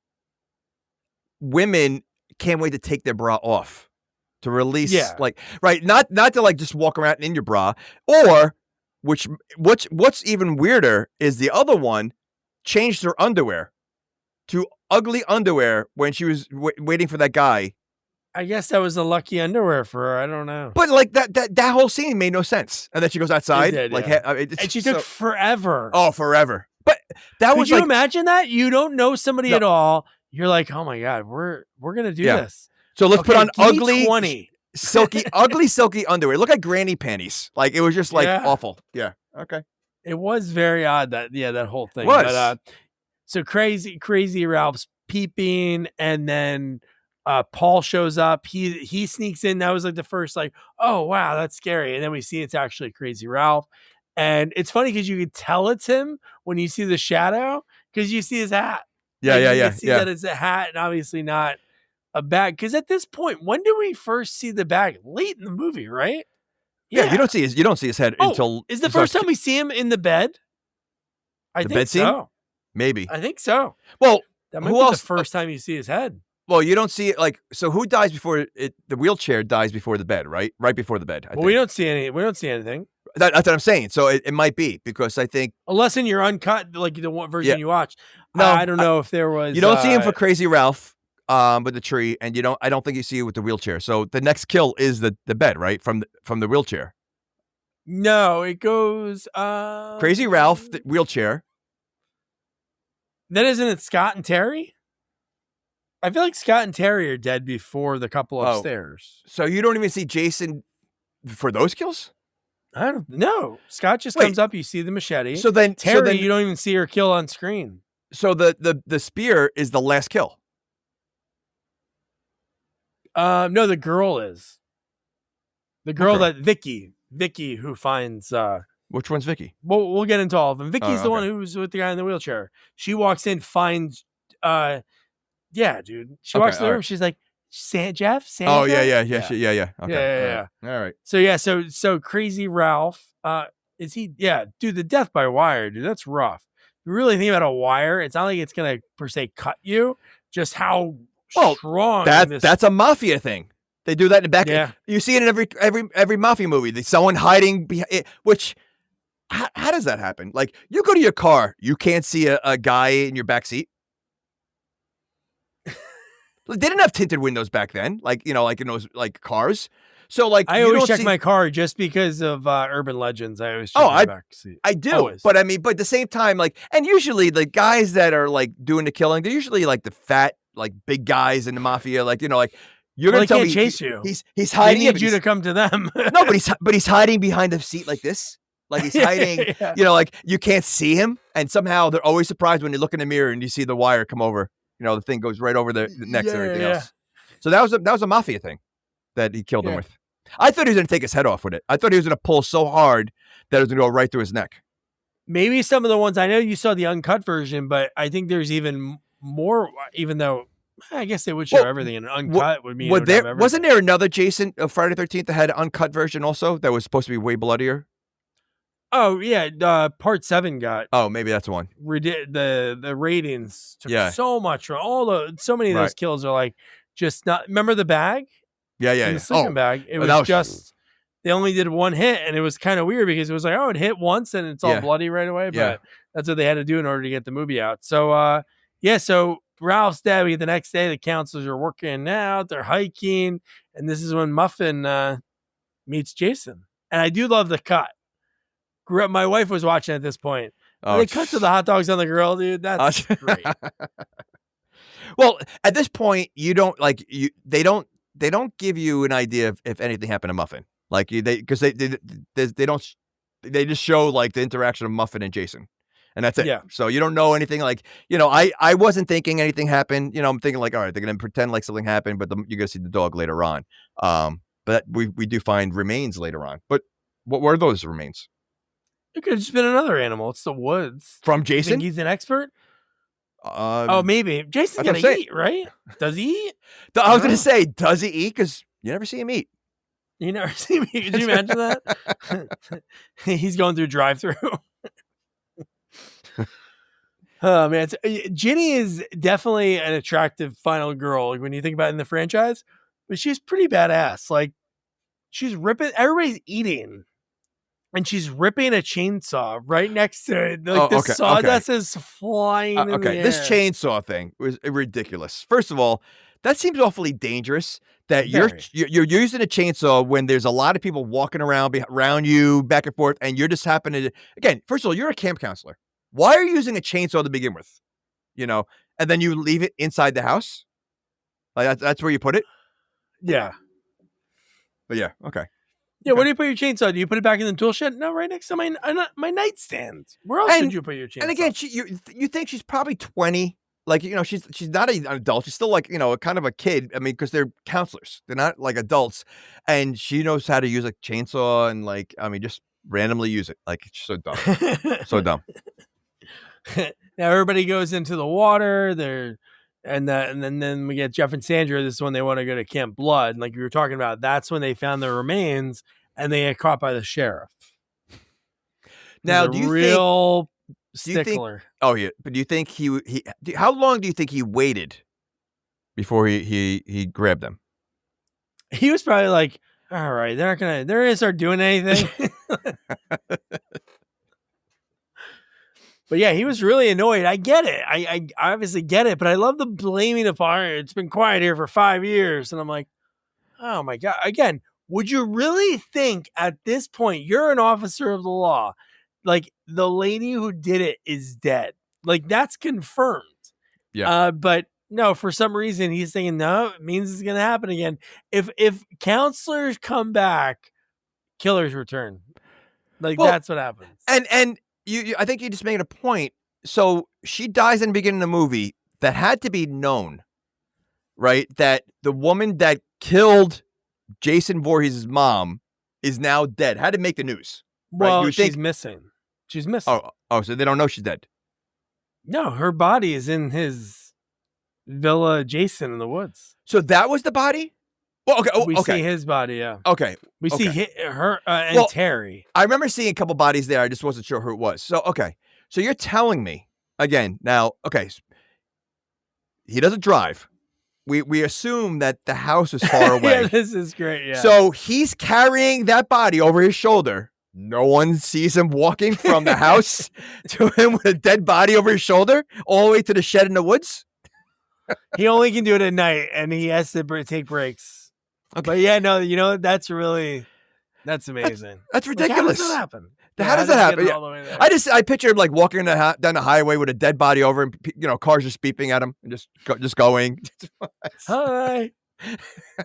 women can't wait to take their bra off to release, like, right, not to like just walk around in your bra, or what's even weirder is the other one changed her underwear to ugly underwear when she was waiting for that guy. I guess that was the lucky underwear for her. I don't know. But like that whole scene made no sense. And then she goes outside, and she took forever. Oh, forever. But that was. Could you imagine that? You don't know somebody at all. You're like, oh my god, we're gonna do this. So let's put on ugly 20. silky underwear. Look like granny panties. Like, it was just like awful. Yeah. Okay. It was very odd that whole thing. Was. But, so crazy Ralph's peeping, and then Paul shows up. He sneaks in. That was like the first like, oh wow, that's scary. And then we see it's actually Crazy Ralph. And it's funny because you could tell it's him when you see the shadow, because you see his hat. Yeah. You can see that it's a hat and obviously not a bag, because at this point, when do we first see the bag? Late in the movie, right? Yeah, you don't see his head until. Is the first time we see him in the bed? I think bed so. Scene? Maybe. I think so. Well, that might be the first time you see his head. Well, you don't see it like, so who dies before it? The wheelchair dies before the bed, right? Right before the bed. We don't see anything. That's what I'm saying. So it might be, because I think, unless in your uncut, like the one version you watched. No, I don't know if there was. You don't see him for Crazy Ralph. With the tree, and I don't think you see it with the wheelchair. So the next kill is the bed, right? From the wheelchair. No, it goes Crazy Ralph, the wheelchair. Then isn't it Scott and Terry? I feel like Scott and Terry are dead before the couple upstairs. So you don't even see Jason for those kills? I don't know. Scott just comes up, you see the machete. So then Terry, you don't even see her kill on screen. So the spear is the last kill. No, the girl is. The girl that Vicky who finds Which one's Vicky? Well, we'll get into all of them. Vicky's the one who was with the guy in the wheelchair. She walks in, finds, yeah, dude. She walks in the room. She's like, Jeff? Sandra? Oh, yeah. Okay. Yeah. All right. So Crazy Ralph, is he? Yeah, dude, the death by wire, dude, that's rough. You really think about a wire, it's not like it's going to, per se, cut you. Just how strong. That's a mafia thing. They do that in the back. Yeah. You see it in every mafia movie. There's someone hiding behind it, which... How does that happen? Like, you go to your car, you can't see a guy in your back seat. They didn't have tinted windows back then, like in those like cars. So like, I always check my car just because of urban legends. I always check my back seat. I do, always. But at the same time, like, and usually the guys that are like doing the killing, they're usually like the fat, like big guys in the mafia, like like. You're gonna tell me chase you. He's hiding. They need you to come to them. No, but he's hiding behind a seat like this. Like he's hiding, like you can't see him, and somehow they're always surprised when you look in the mirror and you see the wire come over. The thing goes right over the neck and everything else. So that was a mafia thing that he killed him with. I thought he was going to take his head off with it. I thought he was going to pull so hard that it was going to go right through his neck. Maybe some of the ones, I know you saw the uncut version, but I think there's even more. Even though I guess they would show everything, and uncut would mean wasn't there another Jason of Friday the 13th that had an uncut version also that was supposed to be way bloodier? Oh yeah, part 7 got. Oh, maybe that's the one. The ratings took so much. So many of those kills are like just not. Remember the bag? Yeah. The sleeping bag. It was just. They only did one hit, and it was kind of weird because it was like, it hit once and it's all bloody right away. But that's what they had to do in order to get the movie out. So so Ralph's dead. The next day, the counselors are working out. They're hiking, and this is when Muffin meets Jason. And I do love the cut. My wife was watching at this point. They cut to the hot dogs on the grill, dude. That's great. Well, at this point, you don't like you. They don't give you an idea if anything happened to Muffin. Like because they don't. They just show like the interaction of Muffin and Jason, and that's it. Yeah. So you don't know anything. Like I wasn't thinking anything happened. I'm thinking like, all right, they're gonna pretend like something happened, but you're gonna see the dog later on. But we do find remains later on. But what were those remains? It could have just been another animal. It's the woods. From Jason? Think he's an expert? Maybe. Jason's going to eat, right? Does he eat? I was going to say, does he eat? Because you never see him eat. You never see him eat. Could you imagine that? He's going through drive-thru. Oh, man. Ginny is definitely an attractive final girl when you think about it in the franchise. But she's pretty badass. Like, she's ripping. Everybody's eating. And she's ripping a chainsaw right next to it. Like the sawdust is flying in the air. This chainsaw thing was ridiculous. First of all, that seems awfully dangerous that you're using a chainsaw when there's a lot of people walking around you, back and forth, and you're just happening to... Again, first of all, you're a camp counselor. Why are you using a chainsaw to begin with? And then you leave it inside the house? Like that's where you put it? Yeah. But yeah, okay. Yeah, where do you put your chainsaw? Do you put it back in the tool shed? No, right next to my nightstand. Where else would you put your chainsaw? And again, you think she's probably 20. Like, she's not an adult. She's still like, kind of a kid. I mean, because they're counselors. They're not like adults. And she knows how to use a chainsaw and just randomly use it. Like, it's so dumb. So dumb. Now everybody goes into the water. And then we get Jeff and Sandra. This is when they want to go to Camp Blood. Like you were talking about, that's when they found the remains and they get caught by the sheriff. Now, do you stickler. But do you think how long do you think he waited before he grabbed them? He was probably like, all right, they're going to start doing anything. But yeah, he was really annoyed. I get it. I obviously get it, but I love the blaming of fire. It's been quiet here for 5 years. And I'm like, oh my God. Again, would you really think at this point, you're an officer of the law, like the lady who did it is dead? Like that's confirmed. Yeah. But no, for some reason he's thinking, no, it means it's going to happen again. If counselors come back, killers return. That's what happens. And I think you just made a point. So she dies in the beginning of the movie. That had to be known, right? That the woman that killed Jason Voorhees' mom is now dead. Had to make the news. Well, right? she's missing. She's missing. Oh, so they don't know she's dead. No, her body is in his villa Jason in the woods. So that was the body? Well, okay. We see his body, yeah. Okay. We see her and Terry. I remember seeing a couple bodies there. I just wasn't sure who it was. So, okay. So you're telling me, again, now, okay, he doesn't drive. We assume that the house is far away. Yeah, this is great, yeah. So he's carrying that body over his shoulder. No one sees him walking from the house to him with a dead body over his shoulder all the way to the shed in the woods. He only can do it at night, and he has to take breaks. Okay. But yeah, no, that's amazing. That's ridiculous. How does that happen? How does that happen? Yeah. I picture him like walking down the highway with a dead body over him. Cars just beeping at him and just going. Hi.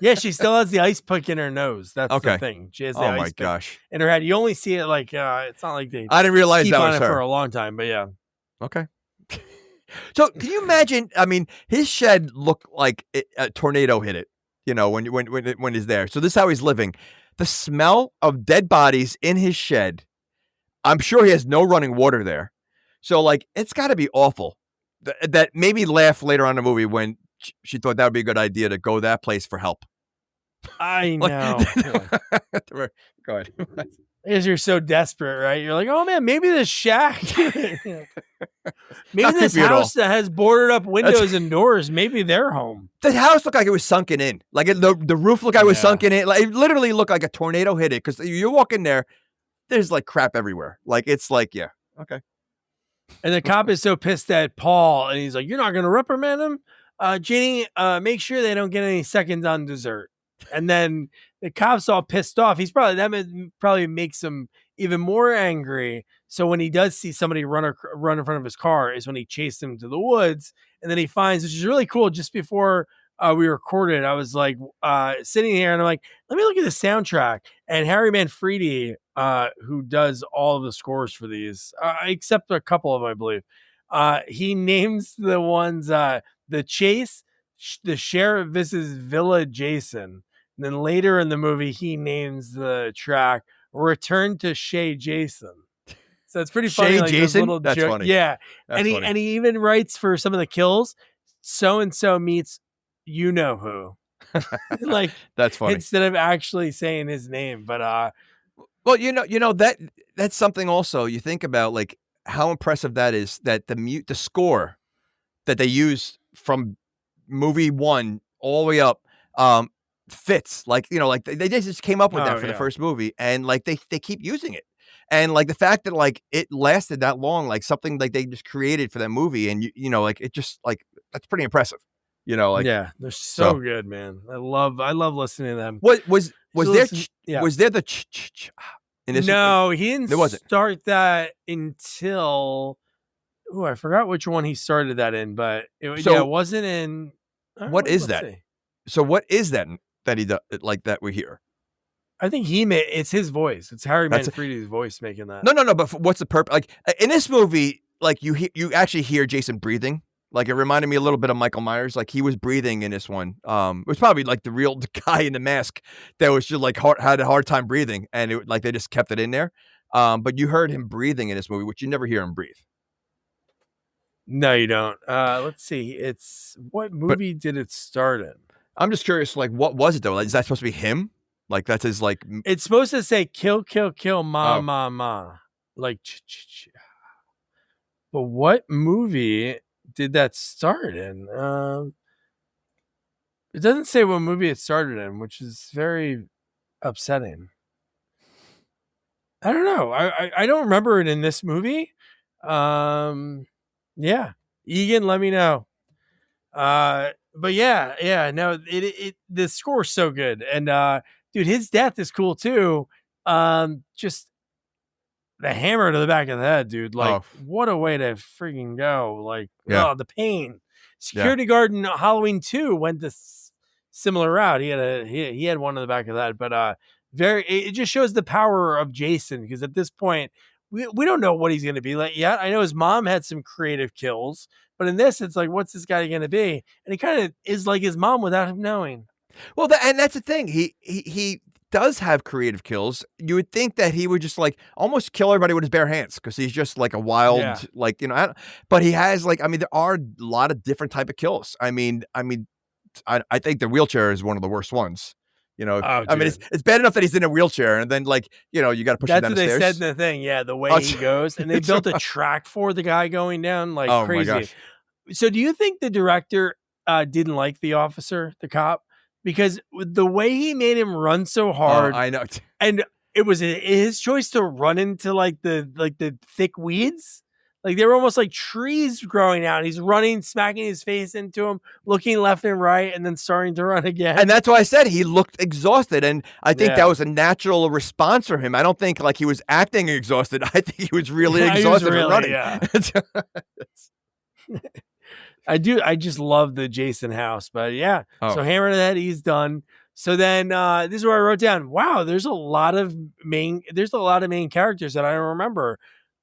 Yeah, she still has the ice pick in her nose. That's the thing. She has the ice pick in her head. You only see it like it's not like they. I didn't realize keep that on was it her for a long time, but yeah. Okay. So can you imagine? I mean, his shed looked like a tornado hit it. When he's there. So this is how he's living. The smell of dead bodies in his shed. I'm sure he has no running water there. So, like, it's got to be awful. That made me laugh later on in the movie when she thought that would be a good idea to go that place for help. I know. Go ahead. Because you're so desperate, right? You're like, oh, man, maybe this shack. Maybe this house that has boarded up windows and doors, maybe they're home. The house looked like it was sunken in. Like, the roof looked like it was sunken in. Like, it literally looked like a tornado hit it. Because you walk in there, there's like crap everywhere. Like, it's like, yeah, okay. And the cop is so pissed at Paul, and he's like, you're not going to reprimand him? Ginny, make sure they don't get any seconds on dessert. And then the cop's all pissed off. That probably makes him even more angry. So when he does see somebody run in front of his car is when he chased him to the woods. And then he finds, which is really cool, just before we recorded, I was like sitting here and I'm like, let me look at the soundtrack. And Harry Manfredi, who does all of the scores for these, except a couple of them, I believe, he names the ones, the chase, the sheriff visits Villa Jason. And then later in the movie, he names the track Return to Shay Jason. So it's pretty funny. Shay Jason? That's joke. Funny. Yeah. That's funny. And he even writes for some of the kills, so-and-so meets you-know-who. Like, that's funny. Instead of actually saying his name. But well, that's something also you think about, like how impressive that is, that the score that they use from movie one all the way up fits, like like they just came up with that for the first movie, and like they keep using it, and like the fact that like it lasted that long, like something like they just created for that movie, and like it just like that's pretty impressive, like yeah, they're so good, man. I love listening to them. What was there the in this? No, he didn't start that until I forgot which one he started that in, but it wasn't in. What is that? So what is that he does, like that we hear? I think it's his voice. It's Harry Manfredi's voice making that. No. But what's the purpose? Like in this movie, like you actually hear Jason breathing. Like it reminded me a little bit of Michael Myers. Like he was breathing in this one. It was probably like the guy in the mask that was just like had a hard time breathing, and like they just kept it in there. But you heard him breathing in this movie, which you never hear him breathe. No, you don't. Let's see. It's what movie did it start in? I'm just curious, like, what was it though? Like, is that supposed to be him? Like, that's his like. It's supposed to say "kill, kill, kill, ma, ma, ma," like. But what movie did that start in? It doesn't say what movie it started in, which is very upsetting. I don't know. I don't remember it in this movie. Yeah, Egan, let me know. But yeah, no, the score's so good, and dude, his death is cool too. Just the hammer to the back of the head, dude. Like, what a way to freaking go! Like, the pain. Security guard in Halloween 2 went this similar route. He had one in the back of the head, but it just shows the power of Jason, because at this point we don't know what he's going to be like yet. I know his mom had some creative kills, but in this, it's like, what's this guy going to be? And he kind of is like his mom without him knowing. Well, and that's the thing. He does have creative kills, you would think that he would just like almost kill everybody with his bare hands because he's just like a wild, like, you know, but he has like, I mean, there are a lot of different type of kills. I think the wheelchair is one of the worst ones. You know, I mean, it's bad enough that he's in a wheelchair and then like, you know, you got to push him down the stairs. That's what they said in the thing. Yeah. The way he goes, and they built a track for the guy going down like crazy. My gosh. So do you think the director didn't like the officer, the cop? Because the way he made him run so hard, I know, and it was his choice to run into like the thick weeds, like they were almost like trees growing out. He's running, smacking his face into him, looking left and right, and then starting to run again. And that's why I said he looked exhausted, and I think that was a natural response for him. I don't think like he was acting exhausted. I think he was really exhausted from running. Yeah. I just love the Jason house, but yeah. So hammer to the head, he's done. So then this is where I wrote down, wow, there's a lot of main characters that I don't remember.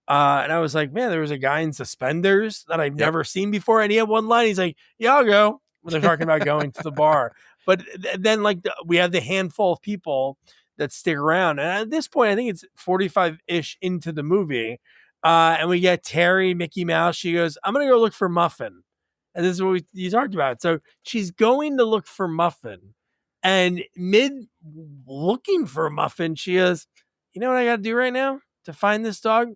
And I was like, man, there was a guy in suspenders that I've never seen before. And he had one line. He's like, yeah, I'll go. When they're talking about going to the bar. But then like we have the handful of people that stick around. And at this point, I think it's 45-ish into the movie. And we get Terry, Mickey Mouse. She goes, I'm going to go look for Muffin. And this is what you talked about. So she's going to look for Muffin. And mid looking for Muffin, she goes, you know what I got to do right now to find this dog?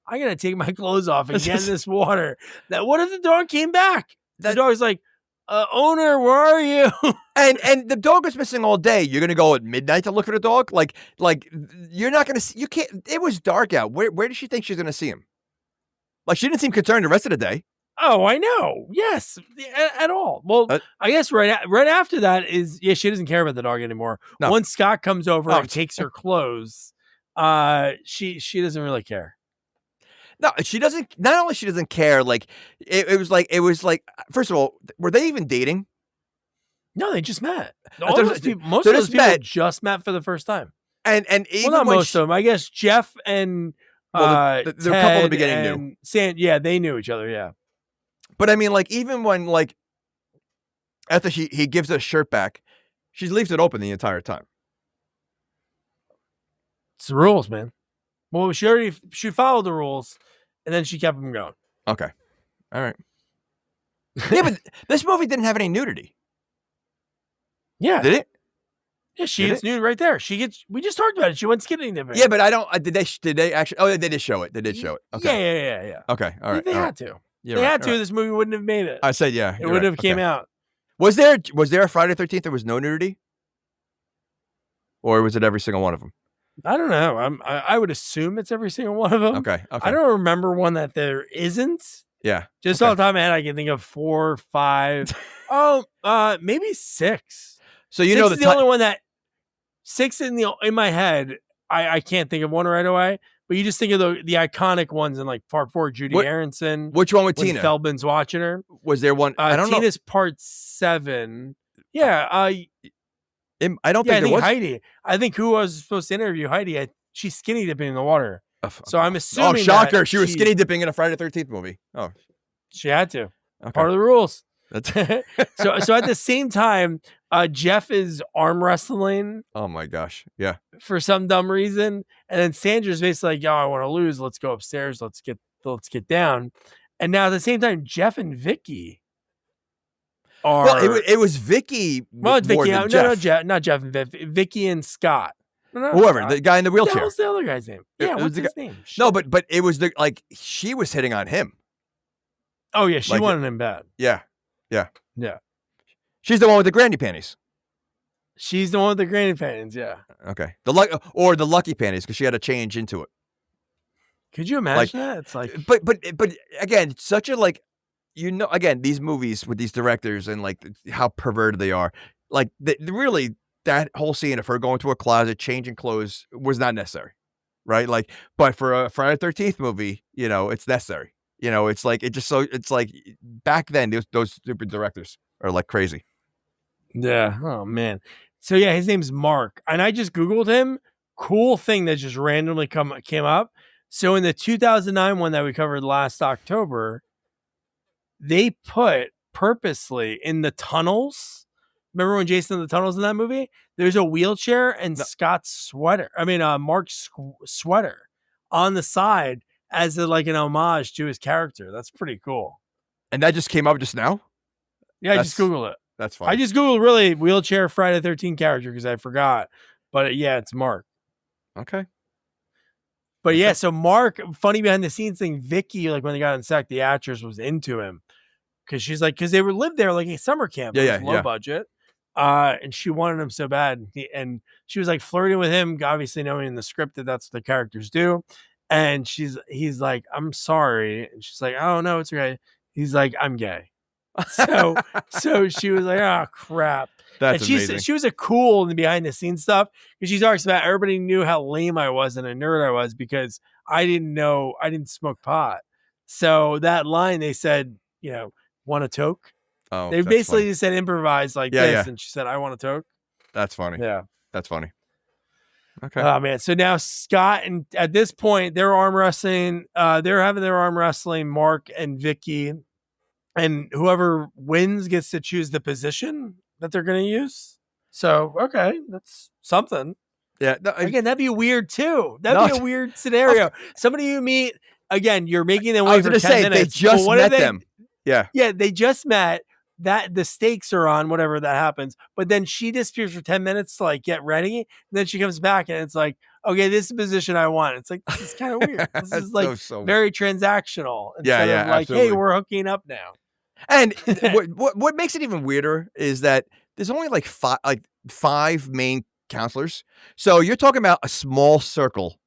I got to take my clothes off and get in this water. Now, what if the dog came back? The dog's like, owner, where are you? And the dog was missing all day. You're going to go at midnight to look for the dog? Like you're not going to see, you can't, it was dark out. Where did she think she's going to see him? Like she didn't seem concerned the rest of the day. Oh, I know. Yes, at all. Well, I guess right after that is, she doesn't care about the dog anymore. No. Once Scott comes over and takes her clothes, she doesn't really care. No, she doesn't. Not only she doesn't care. Like it was like. First of all, were they even dating? No, they just met. Most of those people just met for the first time. And even not most of them. I guess Jeff and the couple in the beginning knew. They knew each other. Yeah. But I mean, like, even when, like, after he gives her a shirt back, she leaves it open the entire time. It's the rules, man. Well, she followed the rules, and then she kept them going. Okay. All right. Yeah, but this movie didn't have any nudity. Yeah. Did it? Yeah, she gets nude right there. We just talked about it. She went skinny dipping. Yeah, but I don't, did they actually, they did show it. They did show it. Okay. Yeah. Okay. All right. They had to. They had to. Right. This movie wouldn't have made it. I said, yeah. It wouldn't have came out. Was there a Friday the 13th there was no nudity? Or was it every single one of them? I don't know. I would assume it's every single one of them. Okay. I don't remember one that there isn't. Yeah. Just off the top of my head, I can think of 4 or 5. Maybe 6. So you 6 know is the only one that 6 in my head. I can't think of one right away. But you just think of the iconic ones in like Part 4, Judy Aronson. Which one with Tina? Feldman's watching her. Was there one? I don't know. Tina's Part 7. Yeah. I don't think there was. Heidi. I think who was supposed to interview Heidi, she's skinny dipping in the water. So I'm assuming. Oh, shocker. She was skinny dipping in a Friday the 13th movie. Oh. She had to. Okay. Part of the rules. So at the same time, Jeff is arm wrestling. Oh my gosh. Yeah. For some dumb reason. And then Sandra's basically like, yo, I want to lose. Let's go upstairs. Let's get down. And now at the same time, Jeff and Vicky are. Well, it was Vicky. Well, it's Vicky. No, not Jeff and Vicky and Scott. No, whoever, Scott. The guy in the wheelchair. What's the other guy's name? Yeah, what's his name? No, but it was she was hitting on him. Oh yeah, she wanted him bad. Yeah. She's the one with the granny panties. She's the one with the granny panties. Yeah. Okay. The lucky panties because she had to change into it. Could you imagine that? It's like, but again, it's such a again, these movies with these directors and like how perverted they are. Like really, that whole scene of her going to a closet, changing clothes was not necessary, right? Like, but for a Friday the 13th movie, it's necessary. It's like it's like back then those stupid directors are like crazy. Yeah. Oh man. So yeah, his name's Mark, and I just Googled him. Cool thing that just randomly came up. So in the 2009 one that we covered last October, they put purposely in the tunnels remember when Jason in the Tunnel's in that movie? There's a wheelchair and Scott's sweater. I mean, Mark's sweater on the side as like an homage to his character. That's pretty cool. And that just came up just now? Yeah, I just Googled it. That's fine. I just Googled really wheelchair Friday the 13th character because I forgot. But yeah, it's Mark. Okay. But yeah, so Mark, funny behind the scenes thing, Vicky, like when they got on set, the actress was into him. Because she's like, because they were lived there like a summer camp. It was low budget. And she wanted him so bad. And she was like flirting with him, obviously knowing in the script that that's what the characters do. And he's like, I'm sorry. And she's like, oh no, it's okay. He's like, I'm gay. So she was like, oh crap. That's and amazing. She was a cool in the behind the scenes stuff because she talks about everybody knew how lame I was and a nerd I was because I didn't smoke pot. So that line they said, want a toke? Oh, they basically just said improvise like this, and she said, I want a toke. That's funny. Yeah. That's funny. Okay. Oh man. So now Scott, and at this point, they're arm wrestling. They're having their arm wrestling, Mark and Vicky. And whoever wins gets to choose the position that they're going to use. So, okay, that's something. Yeah. No, again, that'd be weird too. That'd be a weird scenario. Somebody you meet, again, you're making them wait for 10 minutes. They just met them. Yeah. Yeah, they just met. That the stakes are on, whatever that happens. But then she disappears for 10 minutes to like get ready. And then she comes back and it's like, okay, this is the position I want. It's like, this is kind of weird. This is like very transactional. Instead of like, absolutely. Hey, we're hooking up now. And what makes it even weirder is that there's only like five main counselors. So you're talking about a small circle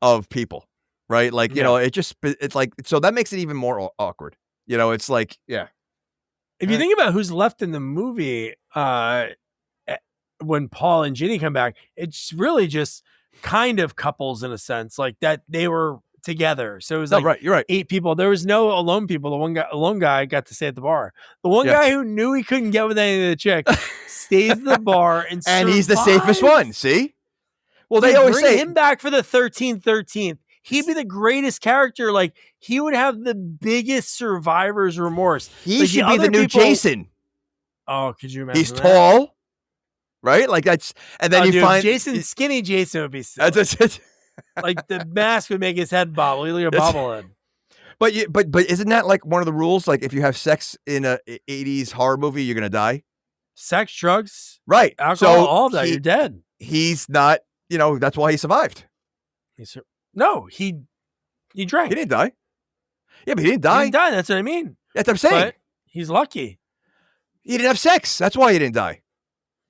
of people, right? Like, it's like, so that makes it even more awkward. It's like, yeah. If you think about who's left in the movie, when Paul and Ginny come back, it's really just kind of couples in a sense, like that they were together. So it was like you're right. 8 people. There was no alone people. The alone guy got to stay at the bar. The one guy who knew he couldn't get with any of the chick stays at the bar and he's the safest one. See? Well, they always say him back for the 13th. He'd be the greatest character. Like he would have the biggest survivor's remorse. He should be the new Jason. Oh, could you imagine? He's tall, right? Like that's, and then find skinny Jason would be silly. Like the mask would make his head bobble. He'd like a bobblehead. But isn't that like one of the rules? Like if you have sex in a 80s horror movie, you're gonna die. Sex, drugs, right? Alcohol, all that. You're dead. He's not. That's why he survived. No, he drank. He didn't die. Yeah, but he didn't die. He didn't die. That's what I mean. That's what I'm saying. But he's lucky. He didn't have sex. That's why he didn't die.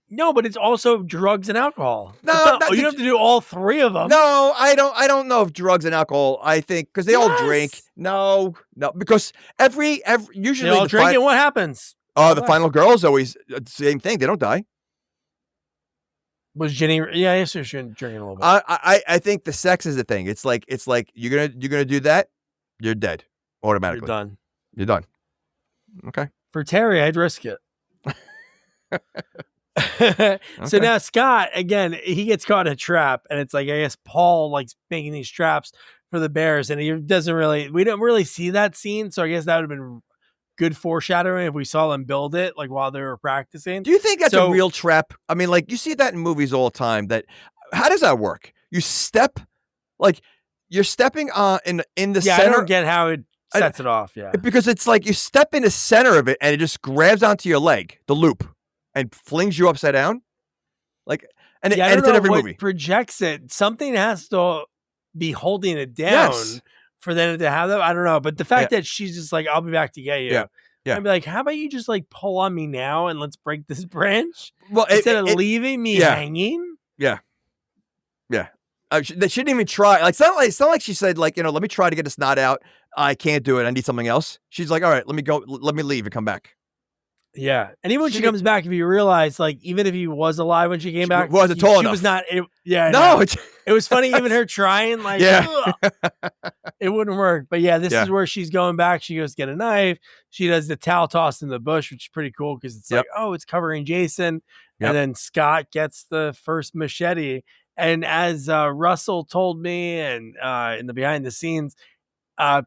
No, but it's also drugs and alcohol. No, you have to do all 3 of them. No, I don't know if drugs and alcohol. I think because they all drink. No, because every usually they all drink. And what happens? The final girl is always the same thing. They don't die. Was Jenny? Yeah, I guess she shouldn't drink a little bit. I think the sex is the thing. It's like you're gonna do that, you're dead automatically. You're done. Okay. For Terry, I'd risk it. So now Scott, again, he gets caught in a trap, and it's like I guess Paul likes making these traps for the bears, and we don't really see that scene. So I guess that would have been good foreshadowing if we saw them build it like while they were practicing. Do you think that's a real trap? I mean, like you see that in movies all the time. How does that work? You're stepping in the center. I don't get how it sets it off. Yeah, because it's like you step in the center of it and it just grabs onto your leg, the loop, and flings you upside down. Like, and it's in every movie. Projects it. Something has to be holding it down. Yes. For them to have that, I don't know. But the fact that she's just like, I'll be back to get you. Yeah. I'd be like, how about you just like pull on me now and let's break this branch? Well, instead of leaving me hanging. Yeah. Yeah. They shouldn't even try. Like, it's not like she said, like, let me try to get this knot out. I can't do it. I need something else. She's like, all right, let me go. Let me leave and come back. Yeah. And even when she comes back, if you realize, like, even if he was alive when she came back, wasn't tall enough. She was not. No. No. It was funny, even her trying, like, it wouldn't work. But yeah, this is where she's going back. She goes to get a knife. She does the towel toss in the bush, which is pretty cool because it's like, oh, it's covering Jason. And then Scott gets the first machete. And as Russell told me, and in the behind the scenes,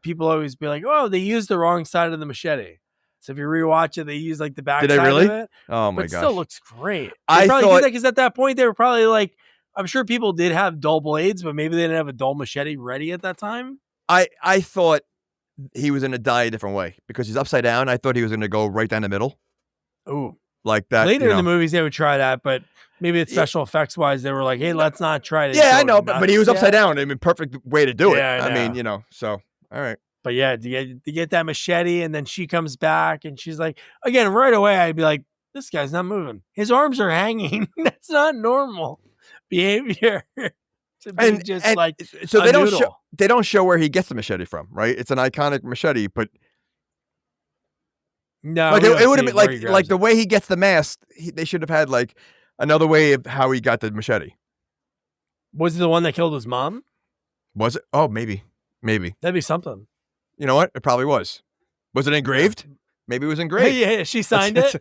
people always be like, oh, they used the wrong side of the machete. So if you rewatch it, they use like the back Did they side really? of it. Oh my But gosh. still looks great. I They probably thought did that because at that point they were probably like, I'm sure people did have dull blades, but maybe they didn't have a dull machete ready at that time. I thought he was going to die a different way because he's upside down. I thought he was going to go right down the middle. Ooh. Like that. Later in the movies, they would try that, but maybe it's special effects wise, they were like, hey, let's not try to. Yeah, I know, but he was upside down. I mean, perfect way to do it. Yeah, I mean, so, all right. But yeah, to get that machete, and then she comes back and she's like, again, right away, I'd be like, this guy's not moving. His arms are hanging. That's not normal behavior. So they don't show where he gets the machete from, right? It's an iconic machete, but no, like it would have been like the way he gets the mask. They should have had like another way of how he got the machete. Was it the one that killed his mom? Was it? Oh, maybe. That'd be something. You know what? It probably was. Was it engraved? Maybe it was engraved. Yeah, she signed it.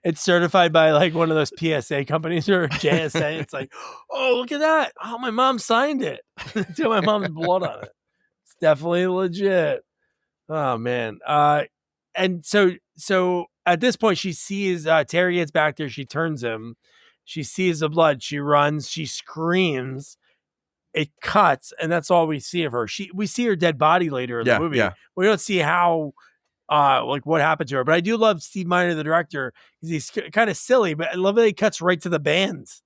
It's certified by like one of those PSA companies or JSA. It's like, oh, look at that. Oh, my mom signed it. It's got my mom's blood on it. It's definitely legit. Oh man. And so at this point she sees Terry gets back there, she turns him, she sees the blood, she runs, she screams. It cuts, and that's all we see of her. We see her dead body later in the movie. Yeah. We don't see how, like what happened to her. But I do love Steve Miner, the director, because he's kind of silly. But I love that he cuts right to the bands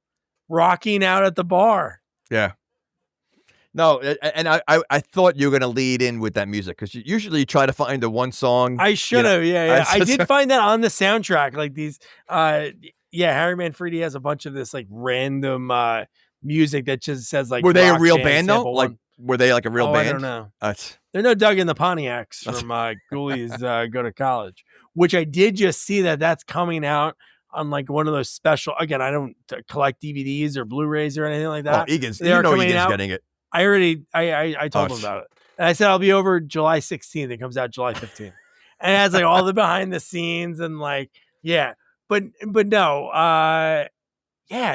rocking out at the bar. Yeah. No, and I thought you were going to lead in with that music because usually you try to find the one song. I should have, yeah. I did find that on the soundtrack, like these. Harry Manfredi has a bunch of this like random. Music that just says like, were they a real band though? Like, were they like a real band? I don't know. They're no Doug and the Pontiacs from Ghoulies Go to College, which I did just see that's coming out on like one of those special. Again, I don't collect DVDs or Blu-rays or anything like that. Oh, Egan's getting it. I already, I told him about it, and I said I'll be over July 16th. It comes out July 15th, and it has like all the behind the scenes and like but no,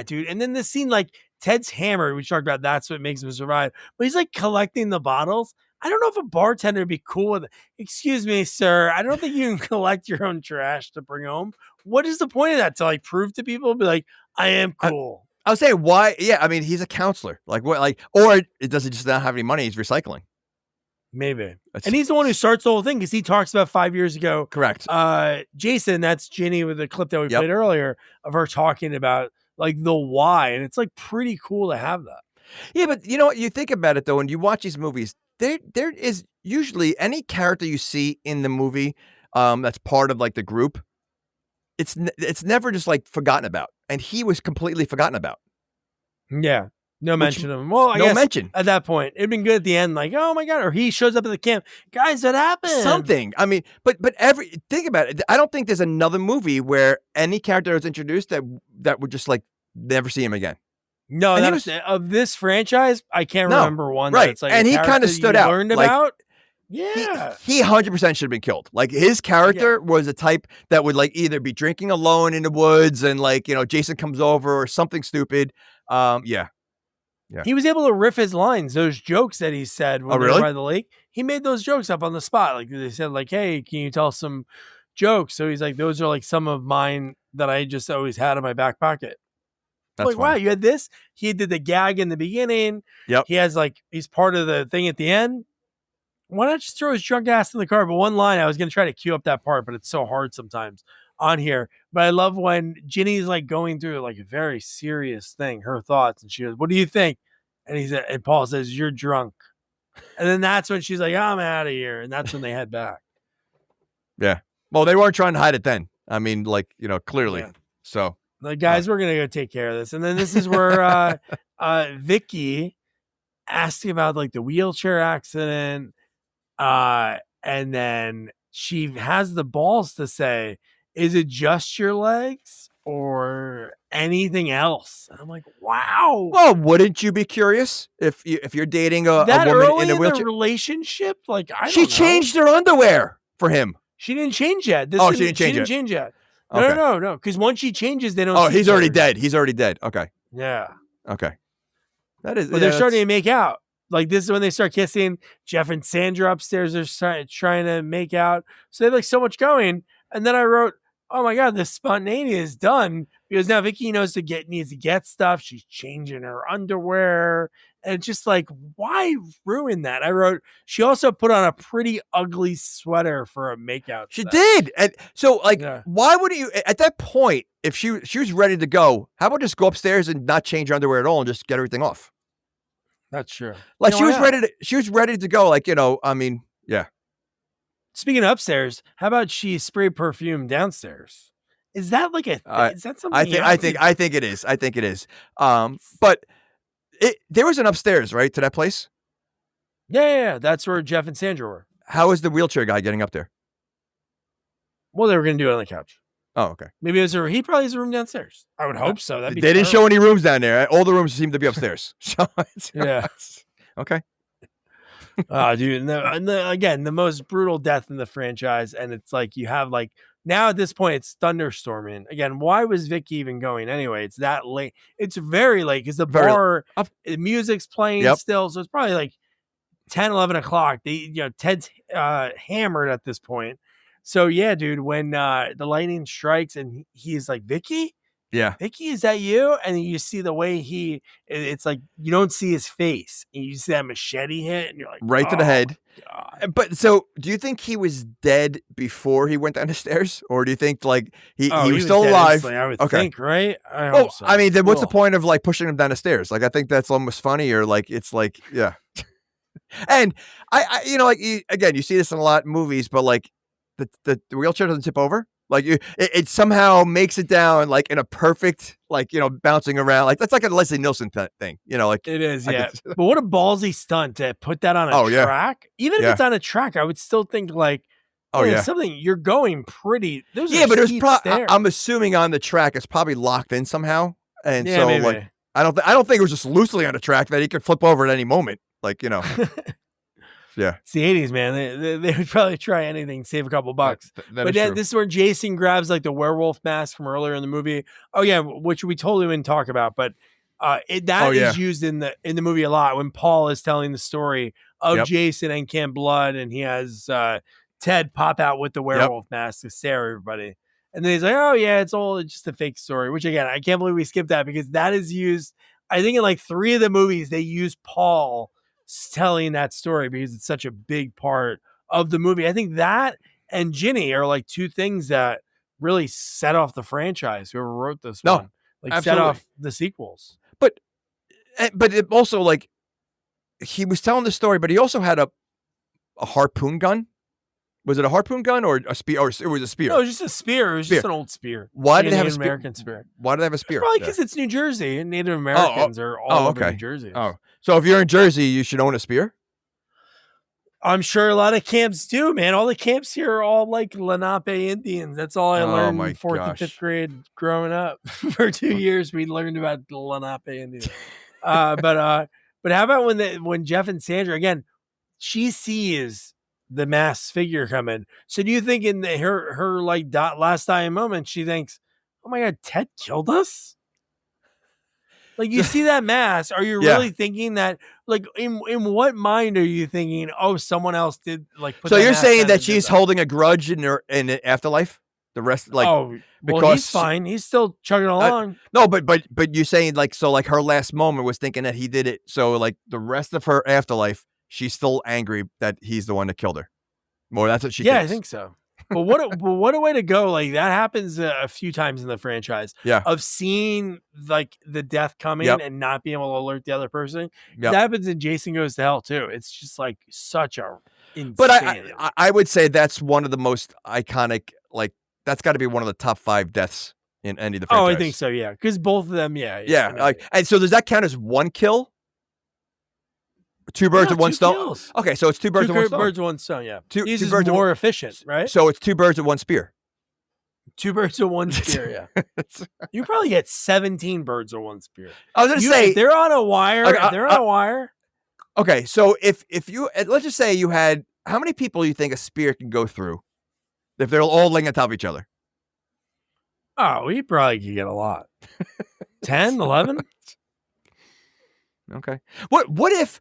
dude. And then this scene like. Ted's hammered. We talked about that's what makes him survive. But he's like collecting the bottles. I don't know if a bartender would be cool with it. Excuse me, sir. I don't think you can collect your own trash to bring home. What is the point of that? To like prove to people, be like, I am cool. I would say why? Yeah, I mean, he's a counselor. Like what? Like, or does he just not have any money? He's recycling. Maybe. And he's the one who starts the whole thing because he talks about 5 years ago. Correct. Jason, that's Ginny with the clip that we played earlier of her talking about like the why, and it's like pretty cool to have that. Yeah, but you know what? You think about it though, when you watch these movies, there is usually any character you see in the movie that's part of like the group. It's never just like forgotten about, and he was completely forgotten about. Yeah, no mention of him. Well, I guess mention at that point. It'd been good at the end, like oh my god, or he shows up at the camp, guys, what happened? Something. I mean, but think about it. I don't think there's another movie where any character was introduced that would just like never see him again. No, of this franchise, I can't remember one. Right, that's like and he kind of stood out. Learned about. Yeah, he 100% should have been killed. Like his character was a type that would like either be drinking alone in the woods and like Jason comes over or something stupid. Yeah. He was able to riff his lines, those jokes that he said when they were by the lake. He made those jokes up on the spot. Like they said, like, "Hey, can you tell some jokes?" So he's like, "Those are like some of mine that I just always had in my back pocket." That's like, wow, you had this. He did the gag in the beginning. Yep. He has like he's part of the thing at the end. Why not just throw his drunk ass in the car? But one line, I was going to try to cue up that part, but it's so hard sometimes on here. But I love when Ginny's like going through like a very serious thing, her thoughts, and she goes, "What do you think?" And Paul says, "You're drunk." And then that's when she's like, "I'm out of here," and that's when they head back. Yeah. Well, they weren't trying to hide it then. I mean, like clearly. Yeah. So. The guys, we're going to go take care of this. And then this is where Vicky asked him about like the wheelchair accident. And then she has the balls to say, is it just your legs or anything else? And I'm like, wow. Well, wouldn't you be curious if you're dating a woman early in a wheelchair? The relationship? Like, she changed her underwear for him. She didn't change yet. She didn't change yet. Okay. No. Because once she changes, they don't. Oh, he's already dead. He's already dead. Okay. Yeah. Okay. That is. But they're starting to make out. like this is when they start kissing. Jeff and Sandra upstairs are trying to make out. So they have like so much going. And then I wrote, oh my God, this spontaneity is done because now Vicky needs to get stuff. She's changing her underwear. And it's just like, why ruin that? I wrote, she also put on a pretty ugly sweater for a makeout. She did. And so like, why would you, at that point, if she was ready to go, how about just go upstairs and not change her underwear at all and just get everything off? That's true. Like she was ready to go. Like, I mean, yeah. Speaking of upstairs, how about she sprayed perfume downstairs? Is that like is that something? I think it is. I think it is. But there was an upstairs, right, to that place? Yeah. That's where Jeff and Sandra were. How is the wheelchair guy getting up there? Well, they were going to do it on the couch. Oh, okay. Maybe he probably has a room downstairs. I would hope so. They didn't show any rooms down there. All the rooms seem to be upstairs. So yeah. Okay. Oh, dude. Again, the most brutal death in the franchise. And it's like you have like, now at this point, it's thunderstorming. Again, why was Vicky even going anyway? It's that late. It's very late because the music's playing still. So it's probably like 10, 11 o'clock. Ted's hammered at this point. So yeah, dude, when the lightning strikes and he's like, Vicky? Yeah. Vicky, is that you? And you see the way it's like, you don't see his face. And you see that machete hit and you're like, right to the head. God. But so do you think he was dead before he went down the stairs? Or do you think like he was still alive? Instantly, I would think, right? I mean, then what's the point of like pushing him down the stairs? Like, I think that's almost funny or like, it's like, yeah. And I again, you see this in a lot of movies, but like the wheelchair doesn't tip over. Like it somehow makes it down like in a perfect, like, bouncing around. Like that's like a Leslie Nielsen thing, like it is. Yeah. But what a ballsy stunt to put that on a track. Even if it's on a track, I would still think like, something you're going pretty. But it was I'm assuming on the track, it's probably locked in somehow. And so maybe. Like, I don't think it was just loosely on the track that he could flip over at any moment. Like, Yeah, it's the 80s, man. They would probably try anything, save a couple bucks. But this is where Jason grabs like the werewolf mask from earlier in the movie. Oh yeah, which we totally wouldn't talk about, but is used in the movie a lot when Paul is telling the story of Jason and Camp Blood, and he has Ted pop out with the werewolf mask to scare everybody. And then he's like, "Oh yeah, it's just a fake story." Which again, I can't believe we skipped that because that is used. I think in like 3 of the movies they use Paul telling that story because it's such a big part of the movie. I think that and Ginny are like 2 things that really set off the franchise. Whoever wrote this one, like absolutely. Set off the sequels. But it also like he was telling the story, but he also had a harpoon gun. Was it a harpoon gun or a spear? Or it was a spear? No, it was just a spear. It was just an old spear. Why did they have a American spear? Why do they have a spear? Probably because it's New Jersey and Native Americans are all over New Jersey. Oh, so if you're in Jersey, you should own a spear? I'm sure a lot of camps do, man. All the camps here are all like Lenape Indians. That's all I learned in 4th and 5th grade growing up. For 2 years, we learned about the Lenape Indians. But how about when Jeff and Sandra, again, she sees the masked figure coming. So do you think in her like last dying moment, she thinks, "Oh my God, Ted killed us"? Like you see that mask, are you really thinking that? Like in what mind are you thinking? Oh, someone else did like. Put so you're saying that she's holding a grudge in the afterlife? The rest, like, because he's fine. He's still chugging along. No, but you're saying like so like her last moment was thinking that he did it. So like the rest of her afterlife, she's still angry that he's the one that killed her. More, that's what she thinks. I think so. But what a way to go. Like that happens a few times in the franchise. Yeah. Of seeing like the death coming and not being able to alert the other person. That happens in Jason Goes to Hell too. It's just like such a insane. But I would say that's one of the most iconic, like that's got to be one of the top 5 deaths in any of the franchise. Oh, I think so, yeah. Because both of them, Yeah. Like, and so does that count as one kill? 2 birds with 1 stone. Kills. Okay, so it's 2 birds with 1 stone. 2 birds with 1 stone. Yeah, He's two birds more efficient, right? So it's 2 birds with 1 spear. 2 birds with 1 spear. Yeah, you probably get 17 birds with 1 spear. I was gonna say if they're on a wire. Okay, so if you let's just say you had how many people you think a spear can go through if they're all laying on top of each other? Oh, we probably could get a lot. 10, 11. Okay. What if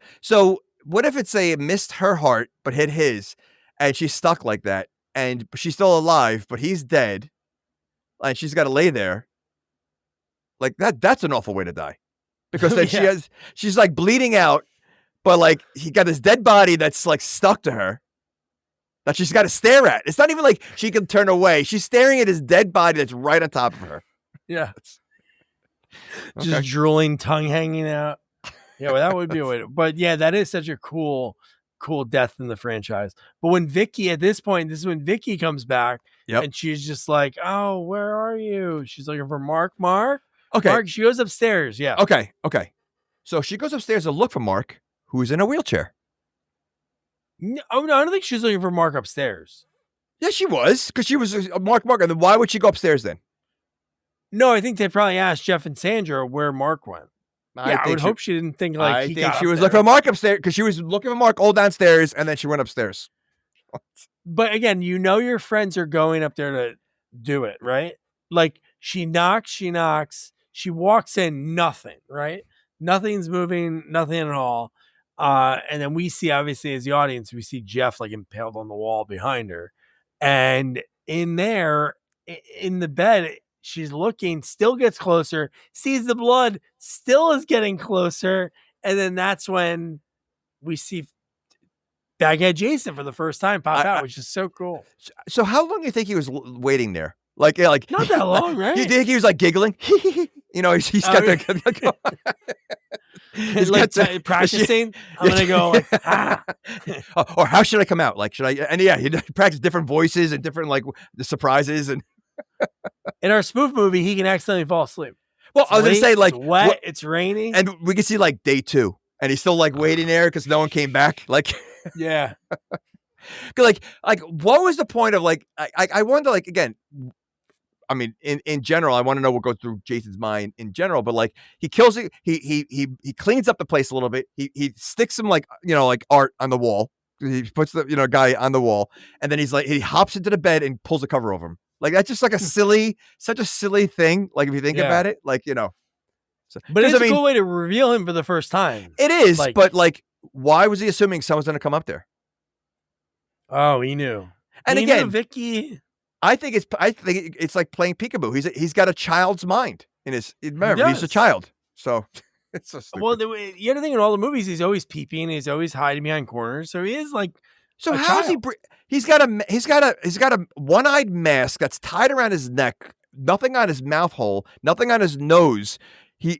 it's a missed her heart but hit his, and she's stuck like that, and she's still alive but he's dead, and she's got to lay there like that? That's an awful way to die, because then she's like bleeding out, but like he got this dead body that's like stuck to her that she's got to stare at. It's not even like she can turn away. She's staring at his dead body that's right on top of her. Yeah. Just drooling, tongue hanging out. Yeah, well, that would be a way to, but yeah, that is such a cool death in the franchise. But when Vicky, at this point, this is when Vicky comes back, and she's just like, "Oh, where are you?" She's looking for Mark. Okay. Mark, she goes upstairs. Yeah. Okay. So she goes upstairs to look for Mark, who's in a wheelchair. No, I don't think she's looking for Mark upstairs. Yeah, she was, because she was Mark. And then why would she go upstairs then? No, I think they probably asked Jeff and Sandra where Mark went. I would hope she didn't think like I think she was looking for Mark upstairs, because she was looking for Mark all downstairs, and then she went upstairs. But again, your friends are going up there to do it, right? Like she knocks, she walks in, nothing, right? Nothing's moving, nothing at all. And then we see, obviously, as the audience, we see Jeff like impaled on the wall behind her, and in there, in the bed, she's looking, still gets closer, sees the blood, still is getting closer. And then that's when we see Baghead Jason for the first time pop out, which is so cool. So how long do you think he was waiting there? Like not that long, right? You think he was like giggling? He's got the he's like practicing. I'm gonna go like, or how should I come out? Like, should I? And he practice different voices and different like the surprises. And in our spoof movie, he can accidentally fall asleep. Well, I was gonna say like it's wet, it's raining, and we can see like day 2, and he's still like waiting there because no one came back. Like, yeah. Like what was the point of like? I wonder, like, again. I mean, in general, I want to know what goes through Jason's mind in general, but like he kills it. He cleans up the place a little bit. He sticks some like art on the wall. He puts the guy on the wall, and then he hops into the bed and pulls the cover over him. Like that's just like such a silly thing. Like if you think about it, like So, but it's a cool way to reveal him for the first time. It is, but like, why was he assuming someone's going to come up there? Oh, he knew. And he again, knew Vicky. I think it's like playing peekaboo. He's got a child's mind in his. Remember, he's a child, so it's so stupid. Well, the other thing in all the movies, he's always peeping. He's always hiding behind corners. So he is like. So how's he? He's got a one-eyed mask that's tied around his neck. Nothing on his mouth hole. Nothing on his nose.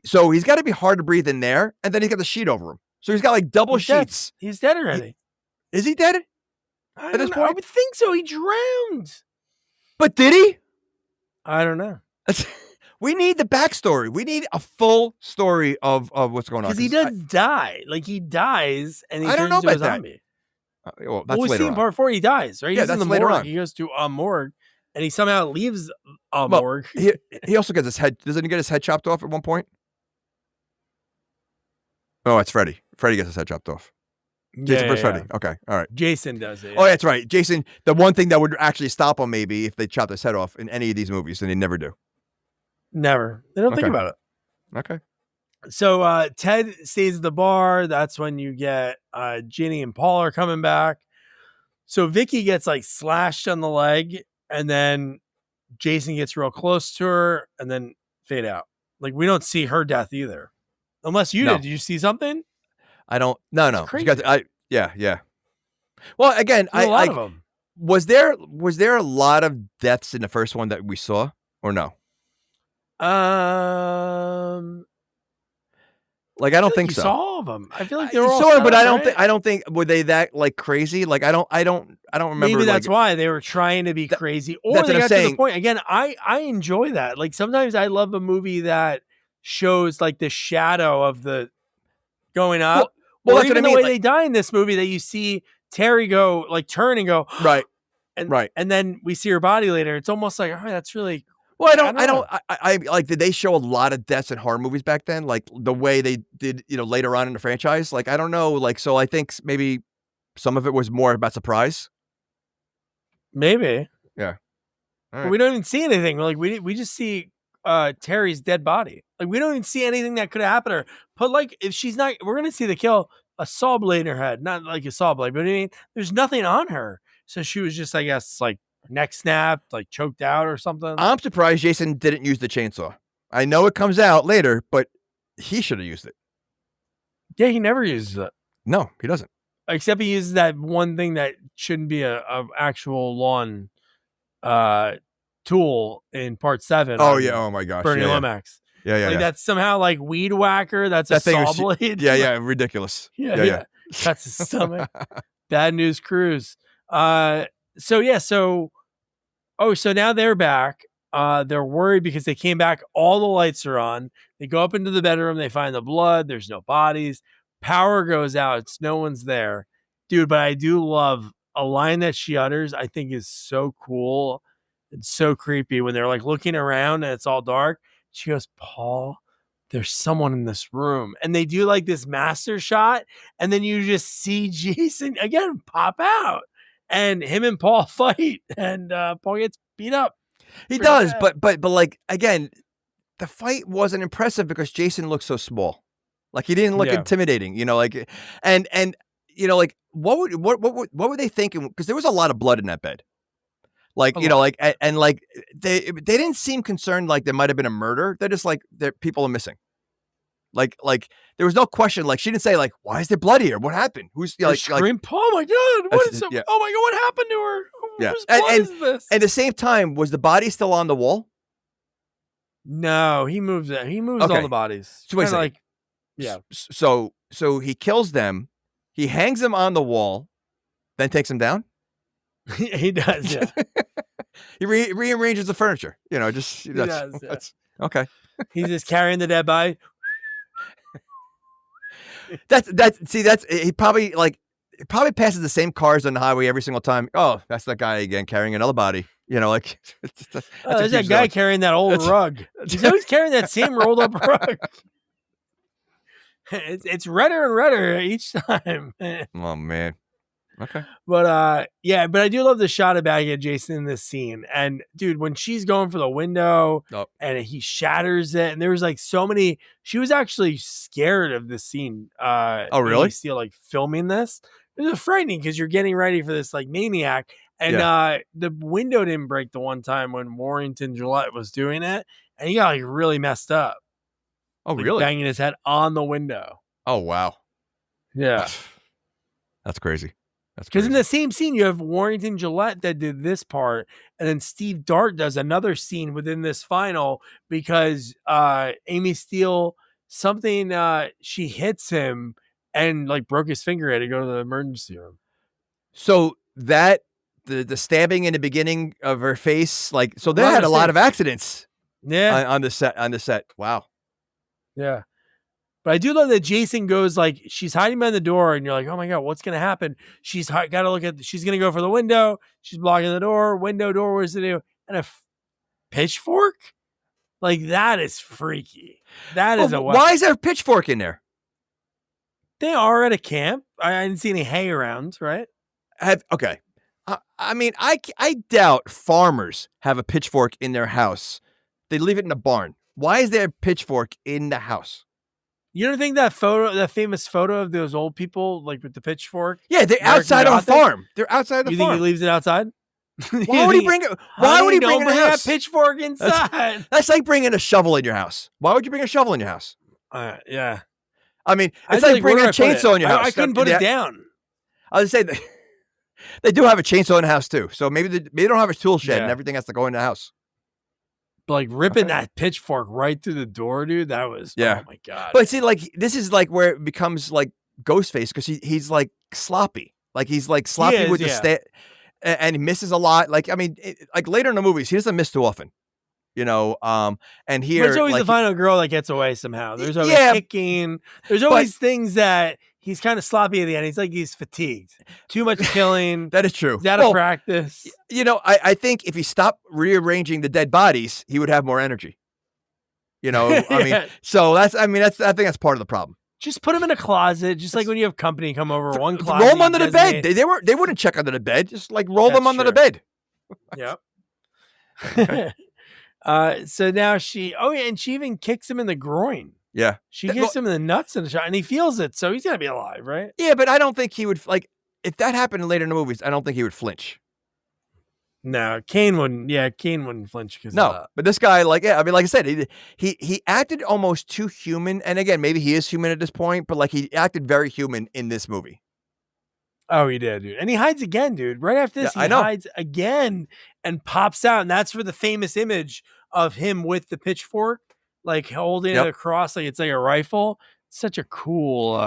So he's got to be hard to breathe in there, and then he's got the sheet over him. So he's got like double sheets. Dead. He's dead already. Is he dead? At this point, I would think so. He drowned. But did he? I don't know. We need the backstory. We need a full story of what's going on. Because he does die. Like he dies, and he I don't know turns into about a zombie. Well, that's we later see in part 4 he dies, right? Yeah, that's later morgue. on. He goes to a morgue, and he somehow leaves a morgue. He also gets his head. Doesn't he get his head chopped off at one point? Oh, it's Freddy. Freddy gets his head chopped off. Jason versus Freddy. Okay, all right. Jason does it. Yeah. Oh, that's right. Jason, the one thing that would actually stop him maybe if they chopped his head off in any of these movies, and they never do. Never. They don't think about it. Okay. So Ted stays at the bar. That's when you get Ginny and Paul are coming back. So Vicky gets like slashed on the leg, and then Jason gets real close to her, and then fade out. Like we don't see her death either, unless you did. Did you see something? I don't. No. Crazy. Yeah. Well, again, a lot of them. Was there a lot of deaths in the first one that we saw, or no? Like I don't think so. You saw all of them. I feel like they were all sort of, but right? I don't think were they that like crazy. Like I don't remember. Maybe that's why they were trying to be crazy, or that's they what I'm got saying. to the point. Again, I enjoy that. Like sometimes I love a movie that shows like the shadow of the going up. Well, or that's even what I mean. The way they die in this movie, that you see Terry go like turn and go right, and then we see her body later. It's almost like, oh, that's really. Well, I like. Did they show a lot of deaths in horror movies back then? Like the way they did, later on in the franchise. Like I don't know. Like so, I think maybe some of it was more about surprise. Maybe. Yeah. Right. But we don't even see anything. Like we just see Terry's dead body. Like, we don't even see anything that could have happened to her. But like, if she's not, we're gonna see the kill, a saw blade in her head, not like a saw blade, but I mean, there's nothing on her. So she was just, I guess, like neck snapped, like choked out or something. I'm surprised Jason didn't use the chainsaw. I know it comes out later, but he should have used it. Yeah, he never uses it. No, he doesn't. Except he uses that one thing that shouldn't be a actual lawn tool in part 7. Oh yeah! Oh my gosh! Bernie Lomax. Yeah. That's somehow like weed whacker. That's a saw blade. Yeah. Ridiculous. Yeah. That's his stomach. Bad News Cruise. So now they're back. They're worried because they came back. All the lights are on. They go up into the bedroom. They find the blood. There's no bodies. Power goes out. No one's there, dude. But I do love a line that she utters. I think is so cool and so creepy when they're like looking around and it's all dark. She goes, Paul, there's someone in this room. And they do like this master shot. And then you just see Jason again pop out and him and Paul fight. And Paul gets beat up. He does. Bad. But like, again, the fight wasn't impressive because Jason looked so small. Like he didn't look intimidating, you know, like, and, you know, like what were they thinking? Because there was a lot of blood in that bed. Like, you know, like, and like they didn't seem concerned like there might have been a murder. They're just like, people are missing. Like there was no question. Like she didn't say like, why is there blood here? What happened? Who's scream? Oh my God. What is it? Yeah. Oh my God. What happened to her? Yeah. Whose blood is this? At the same time, was the body still on the wall? No, he moves it. He moves all the bodies. So wait, like, yeah. So he kills them. He hangs them on the wall, then takes them down. He does, yeah. He rearranges the furniture. You know, just he does. Yeah. That's okay. He's just carrying the dead body. He probably passes the same cars on the highway every single time. Oh, that's that guy again carrying another body. You know, like there's that guy carrying that old rug. He's always carrying that same rolled up rug. It's redder and redder each time. Oh man. Okay. But but I do love the shot of Baggett Jason in this scene. And dude, when she's going for the window and he shatters it, and there was like so many, she was actually scared of this scene. Oh really? Still like filming this. It was frightening because you're getting ready for this like maniac. And the window didn't break the one time when Warrington Gillette was doing it, and he got like really messed up. Oh, like, really? Banging his head on the window. Oh, wow. Yeah. That's crazy. Because in the same scene, you have Warrington Gillette that did this part, and then Steve Dart does another scene within this final because Amy Steele, she hits him and like broke his finger, had to go to the emergency room. So that the stabbing in the beginning of her face, like, so they had a lot of accidents. Yeah. On the set. Wow. Yeah. But I do love that Jason goes like, she's hiding behind the door and you're like, oh my God, what's going to happen? She's got to look at, she's going to go for the window. She's blocking the door, door, where's the do? And a pitchfork? Like that is freaky. That is a weapon. Why is there a pitchfork in there? They are at a camp. I didn't see any hay around, right? Okay. I mean, I doubt farmers have a pitchfork in their house. They leave it in a barn. Why is there a pitchfork in the house? You don't think that famous photo of those old people, like with the pitchfork? Yeah, they're outside of a farm. They're outside the farm. You think he leaves it outside? Why would he bring it? Why would he bring a pitchfork inside? That's like bringing a shovel in your house. Why would you bring a shovel in your house? Yeah. I mean, it's like bringing a chainsaw in your house. I couldn't put it down. I was saying they do have a chainsaw in the house too. So maybe they don't have a tool shed and everything has to go in the house. But like ripping that pitchfork right through the door, dude, that was oh my God. But see, like this is like where it becomes like Ghostface because he's like sloppy. Like he's like sloppy with the and he misses a lot. Like I mean, like later in the movies, he doesn't miss too often. You know, and here there's always like, the final girl that gets away somehow. There's always kicking. There's always things that he's kind of sloppy at the end. He's like he's fatigued. Too much killing. That is true. He's out of practice. You know, I think if he stopped rearranging the dead bodies, he would have more energy. You know, I mean, so I think that's part of the problem. Just put him in a closet, just like when you have company come over. One closet. Roll them under the bed. They wouldn't check under the bed. Just like roll them under the bed. Yep. So now and she even kicks him in the groin. Yeah. She kicks him in the nuts in the shot, and he feels it, so he's gonna be alive, right? Yeah, but I don't think he would, like, if that happened later in the movies, I don't think he would flinch. No, Kane wouldn't. Yeah, Kane wouldn't flinch because no. of that. But this guy, like, yeah, I mean, like I said, he acted almost too human, and again, maybe he is human at this point, but like he acted very human in this movie. Oh, he did, dude. And he hides again, dude. Right after this, he hides again and pops out. And that's for the famous image of him with the pitchfork, like holding it across like it's like a rifle. Such a cool,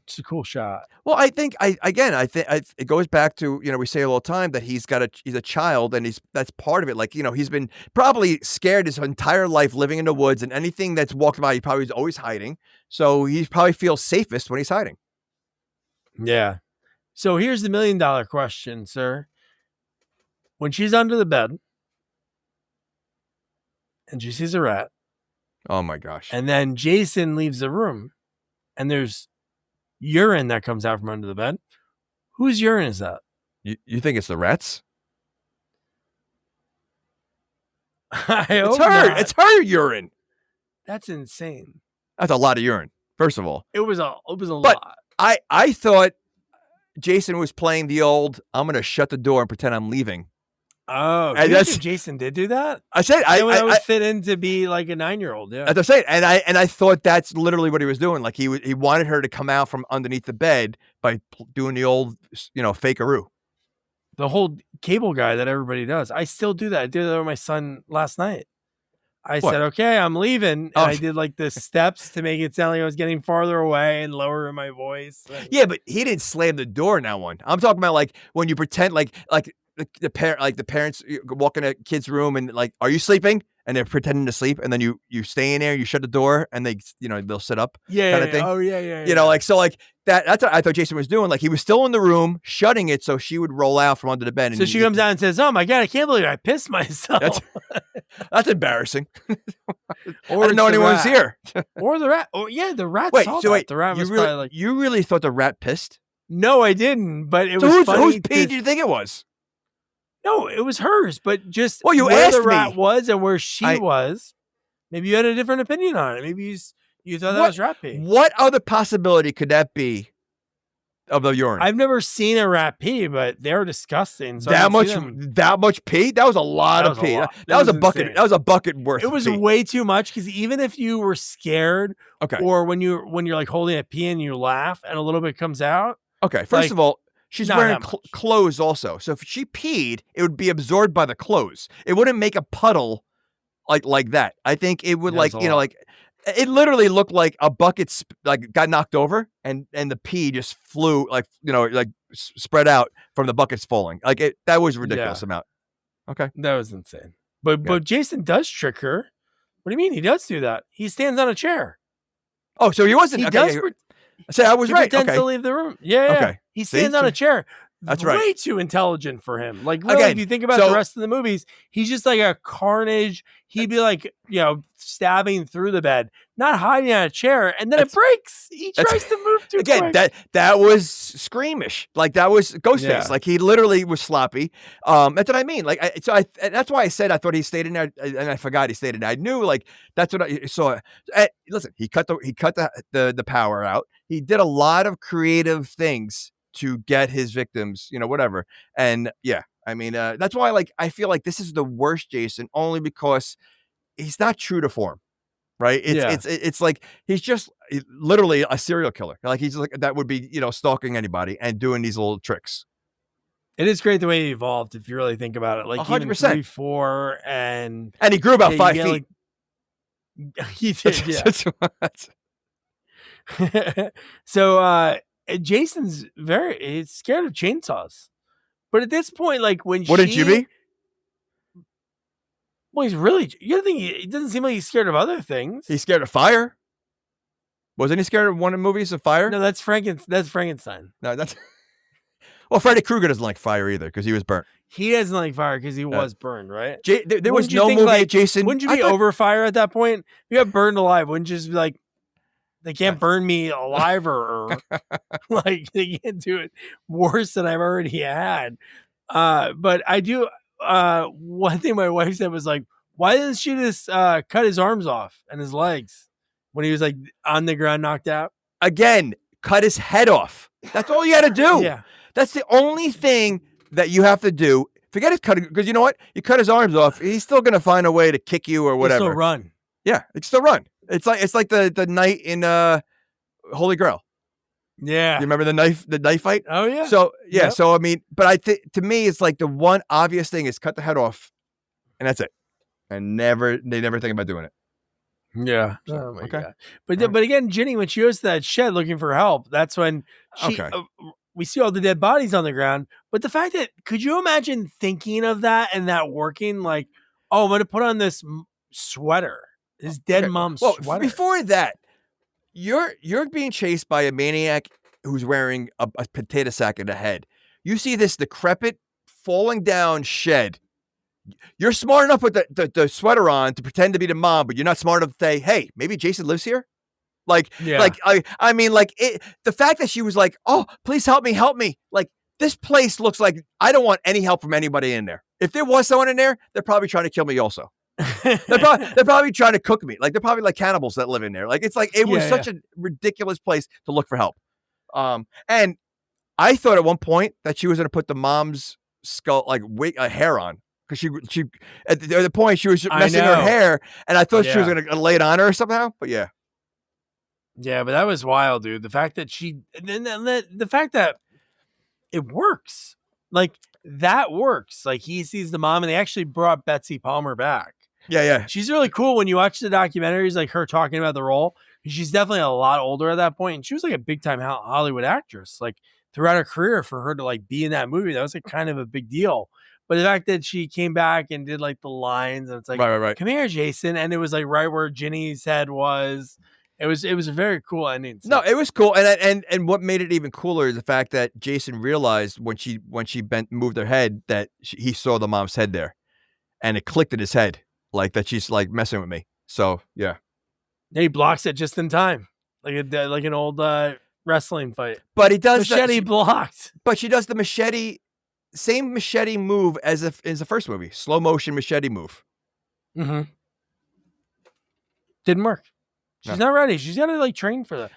it's a cool shot. Well, I think it goes back to, we say all the time that he's a child, and that's part of it. Like, he's been probably scared his entire life living in the woods, and anything that's walked by, he probably is always hiding. So he probably feels safest when he's hiding. Yeah. So here's the $1 million question, sir. When she's under the bed and she sees a rat. Oh my gosh. And then Jason leaves the room and there's urine that comes out from under the bed. Whose urine is that? You think it's the rat's? It's her. Not. It's her urine. That's insane. That's a lot of urine. First of all, it was a lot. I thought Jason was playing the old, I'm going to shut the door and pretend I'm leaving. Oh, and that's Jason did do that. I said I would fit in to be like a 9-year-old. Yeah, as I say, and I thought that's literally what he was doing. Like he wanted her to come out from underneath the bed by doing the old, fakearoo. The whole cable guy that everybody does. I still do that. I did that with my son last night. I said, okay, I'm leaving. And I did like the steps to make it sound like I was getting farther away and lower my voice. Yeah, but he didn't slam the door in that one. I'm talking about like when you pretend like the parents walk in a kid's room and like, are you sleeping? And they're pretending to sleep, and then you stay in there, you shut the door, and they'll sit up. Yeah, kind of thing. Oh yeah. So like that's what I thought Jason was doing. Like he was still in the room, shutting it so she would roll out from under the bed. So she comes out and says, "Oh my god, I can't believe I pissed myself." That's embarrassing. I didn't know anyone was here. Or the rat. Oh yeah, the rat. The rat was probably like. You really thought the rat pissed? No, I didn't. But it was funny. Whose pee did you think it was? No, it was hers, but just you where asked the rat me. was and where she was. Maybe you had a different opinion on it. Maybe you thought that was rat pee. What other possibility could that be of the urine? I've never seen a rat pee, but they're disgusting. So that much pee? That was a lot of pee. That was a bucket. Insane. That was a bucket worth. It was of pee. way too much because even if you were scared, okay, or when you're like holding a pee and you laugh and a little bit comes out. Okay, first of all. She's wearing clothes also. So if she peed, it would be absorbed by the clothes. It wouldn't make a puddle like that. I think it would it literally looked like a bucket got knocked over and the pee just flew spread out from the buckets falling. That was a ridiculous amount. Okay. That was insane. But Jason does trick her. What do you mean? He does do that. He stands on a chair. Oh, so he wasn't. He does. I was right. Pretends to leave the room. Yeah. Okay. He stands on a chair. That's way right. too intelligent for him. Like, really, if you think about the rest of the movies, he's just like a carnage. He'd be like, stabbing through the bed, not hiding on a chair, and then it breaks. He tries to move too quick. That was squeamish. Like that was Ghostface. Yeah. Like he literally was sloppy. That's what I mean. Like that's why I said I thought he stayed in there, and I forgot he stayed in there. I knew that's what I saw. Listen, he cut the power out. He did a lot of creative things to get his victims, whatever. And yeah, I mean, that's why I feel like this is the worst Jason, only because he's not true to form, right? It's like he's just literally a serial killer. Like he's like that would be, stalking anybody and doing these little tricks. It is great the way he evolved, if you really think about it. Like 100%. Even 3, 4, and he grew about 5 feet. He did, yeah. So Jason's he's scared of chainsaws, but at this point, wouldn't you be? Well, he's really. You don't think it doesn't seem like he's scared of other things. He's scared of fire. Wasn't he scared of one of the movies of fire? No, that's Frankenstein. No, that's. Well, Freddy Krueger doesn't like fire either because he was burnt. He doesn't like fire because he was burned, right? There was no movie, Jason. Wouldn't you be over fire at that point? If you got burned alive, wouldn't you just be like, they can't burn me alive or they can't do it worse than I've already had. But I do. One thing my wife said was like, Why didn't she just cut his arms off and his legs when he was like on the ground, knocked out? Again, cut his head off. That's all you got to do. Yeah. That's the only thing that you have to do. Forget his cutting, because you know what? You cut his arms off, he's still going to find a way to kick you or whatever. He'll still run. Yeah, it's still run. It's like the knight in Holy Grail. Yeah. You remember the knife fight? Oh yeah. So yeah, Yep. so I mean, but I think to me it's like the one obvious thing is cut the head off, and that's it. And they never think about doing it. Yeah. So, Oh my okay. God. But again, Ginny, when she goes to that shed looking for help, that's when we see all the dead bodies on the ground. But the fact that, could you imagine thinking of that and that working? Like, oh, I'm going to put on this sweater, his dead mom's sweater. Before that, you're being chased by a maniac who's wearing a potato sack in the head. You see this decrepit, falling down shed. You're smart enough with the sweater on to pretend to be the mom, but you're not smart enough to say, hey, maybe Jason lives here. I mean, the fact that she was like, oh, please help me. Like, this place looks like I don't want any help from anybody in there. If there was someone in there, they're probably trying to kill me also. They're probably trying to cook me. Like, they're probably like cannibals that live in there. Like, it's like, it was such a ridiculous place to look for help. And I thought at one point that she was going to put the mom's skull, like hair on. Because she at the point she was messing her hair, and I thought she was going to lay it on her somehow. But yeah. Yeah, but that was wild, dude. The fact that the fact that it works. Like, that works. Like, he sees the mom, and they actually brought Betsy Palmer back. Yeah. She's really cool when you watch the documentaries, like her talking about the role. She's definitely a lot older at that point, and she was like a big time Hollywood actress. Like, throughout her career, for her to like be in that movie, that was like kind of a big deal. But the fact that she came back and did like the lines, and it's like, right. Come here, Jason, and it was like right where Ginny's head was. It was a very cool ending. No, it was cool, and what made it even cooler is the fact that Jason realized when she moved her head that he saw the mom's head there, and it clicked in his head like that she's like messing with me. So yeah, he blocks it just in time, like an old wrestling fight. But he does machete blocked. But she does the same machete move as the first movie, slow motion machete move. Mm-hmm. Didn't work. She's not ready. She's got to like train for that.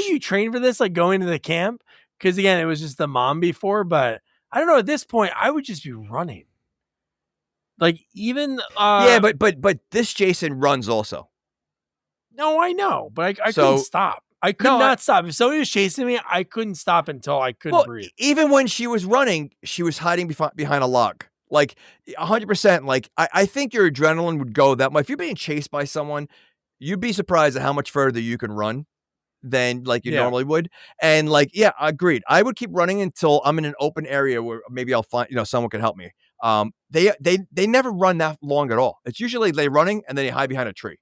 You train for this, like going to the camp. Because again, it was just the mom before, but I don't know. At this point, I would just be running. Like even but this Jason runs also. No, I know, but I couldn't stop. I could not stop. If somebody was chasing me, I couldn't stop until I couldn't breathe. Even when she was running, she was hiding behind a log. Like 100%. Like I think your adrenaline would go that much. If you're being chased by someone, you'd be surprised at how much further you can run than like you normally would. And like, yeah, agreed. I would keep running until I'm in an open area where maybe I'll find, someone can help me. They never run that long at all. It's usually they running and then they hide behind a tree,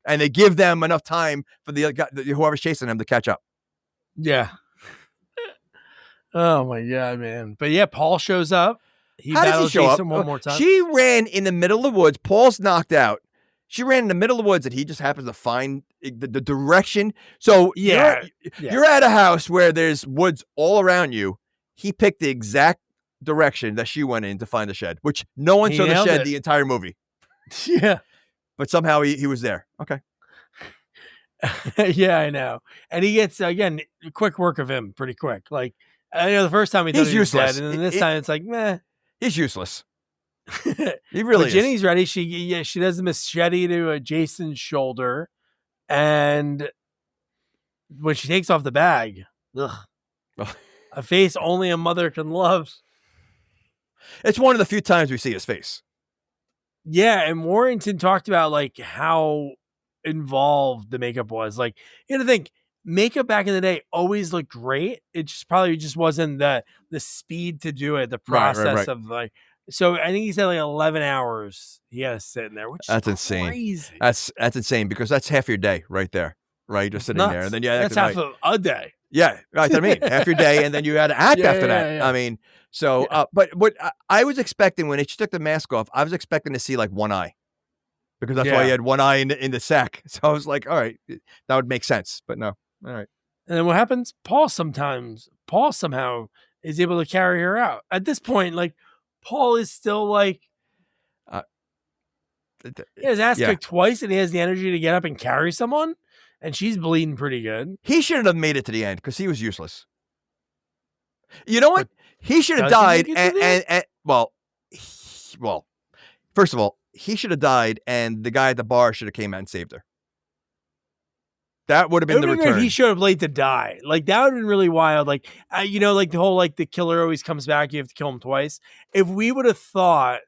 and they give them enough time for whoever's chasing them to catch up. Yeah. Oh my God, man. But yeah, Paul shows up. How does he show Jason up? One more time. She ran in the middle of the woods. Paul's knocked out. She ran in the middle of the woods, and he just happens to find the direction. So you're at a house where there's woods all around you. He picked the exact direction that she went in to find the shed, which no one saw the shed the entire movie. Yeah. But somehow he was there. Okay. Yeah, I know. And he gets, again, quick work of him pretty quick. Like, I know the first time he thought he was dead, and then this time it's like, meh. He's useless. He really is. Ginny's ready. She does the machete to Jason's shoulder, and when she takes off the bag, a face only a mother can love. It's one of the few times we see his face. Yeah, and Warrington talked about like how involved the makeup was. Like, you know, think makeup back in the day always looked great. It just probably wasn't the speed to do it, the process of like. So I think he said like 11 hours he had to sit in there, which that's is insane. Crazy. That's insane because that's half your day right there, right? Just sitting there, and then that's half of a day. Yeah, right. I mean, half your day, and then you had to act after that. Yeah. I mean, so but what I was expecting when she took the mask off, I was expecting to see like one eye because that's why he had one eye in the sack. So I was like, all right, that would make sense, but no, all right. And then what happens? Paul somehow is able to carry her out. At this point, like. Paul is still like, He has ass kicked twice, and he has the energy to get up and carry someone, and she's bleeding pretty good. He shouldn't have made it to the end because he was useless. You know what? He should have died, and first of all, he should have died, and the guy at the bar should have came out and saved her. That would have been the return. If he showed up late to die, like that would have been really wild. Like, like the whole the killer always comes back. You have to kill him twice. If we would have thought,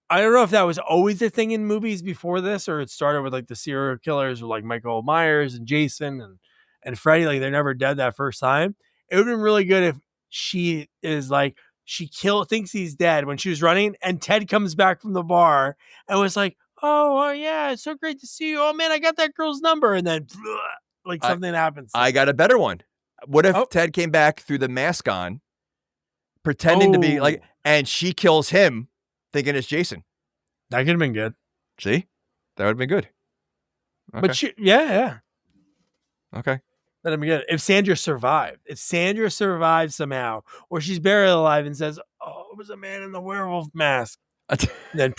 I don't know if that was always a thing in movies before this, or it started with the serial killers or Michael Myers and Jason and Freddy. Like they're never dead that first time. It would have been really good if she is thinks he's dead when she was running, and Ted comes back from the bar and was like, "Oh, yeah, it's so great to see you. Oh man, I got that girl's number," and then something happens. I got a better one. What if Ted came back through the mask on, pretending to be and she kills him, thinking it's Jason? That could have been good. See, that would have been good. Okay. But yeah. Okay. That'd be good. If Sandra survived somehow, or she's buried alive and says, "Oh, it was a man in the werewolf mask," then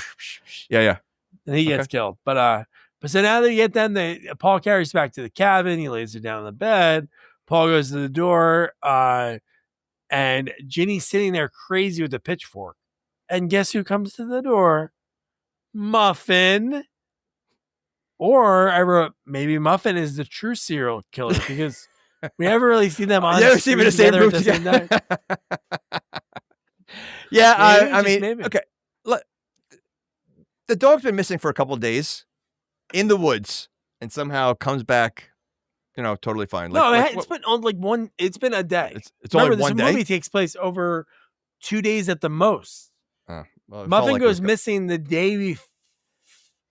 yeah, and he gets killed. But so now they get them. Paul carries back to the cabin. He lays her down on the bed. Paul goes to the door, and Ginny's sitting there crazy with a pitchfork. And guess who comes to the door? Muffin. Or I wrote, maybe Muffin is the true serial killer because we haven't really seen them on the same room together. Yeah, I mean, okay. Look, the dog's been missing for a couple of days in the woods, and somehow comes back, totally fine. It's been on It's been a day. It's only one day. This movie takes place over 2 days at the most. Muffin goes missing the day before.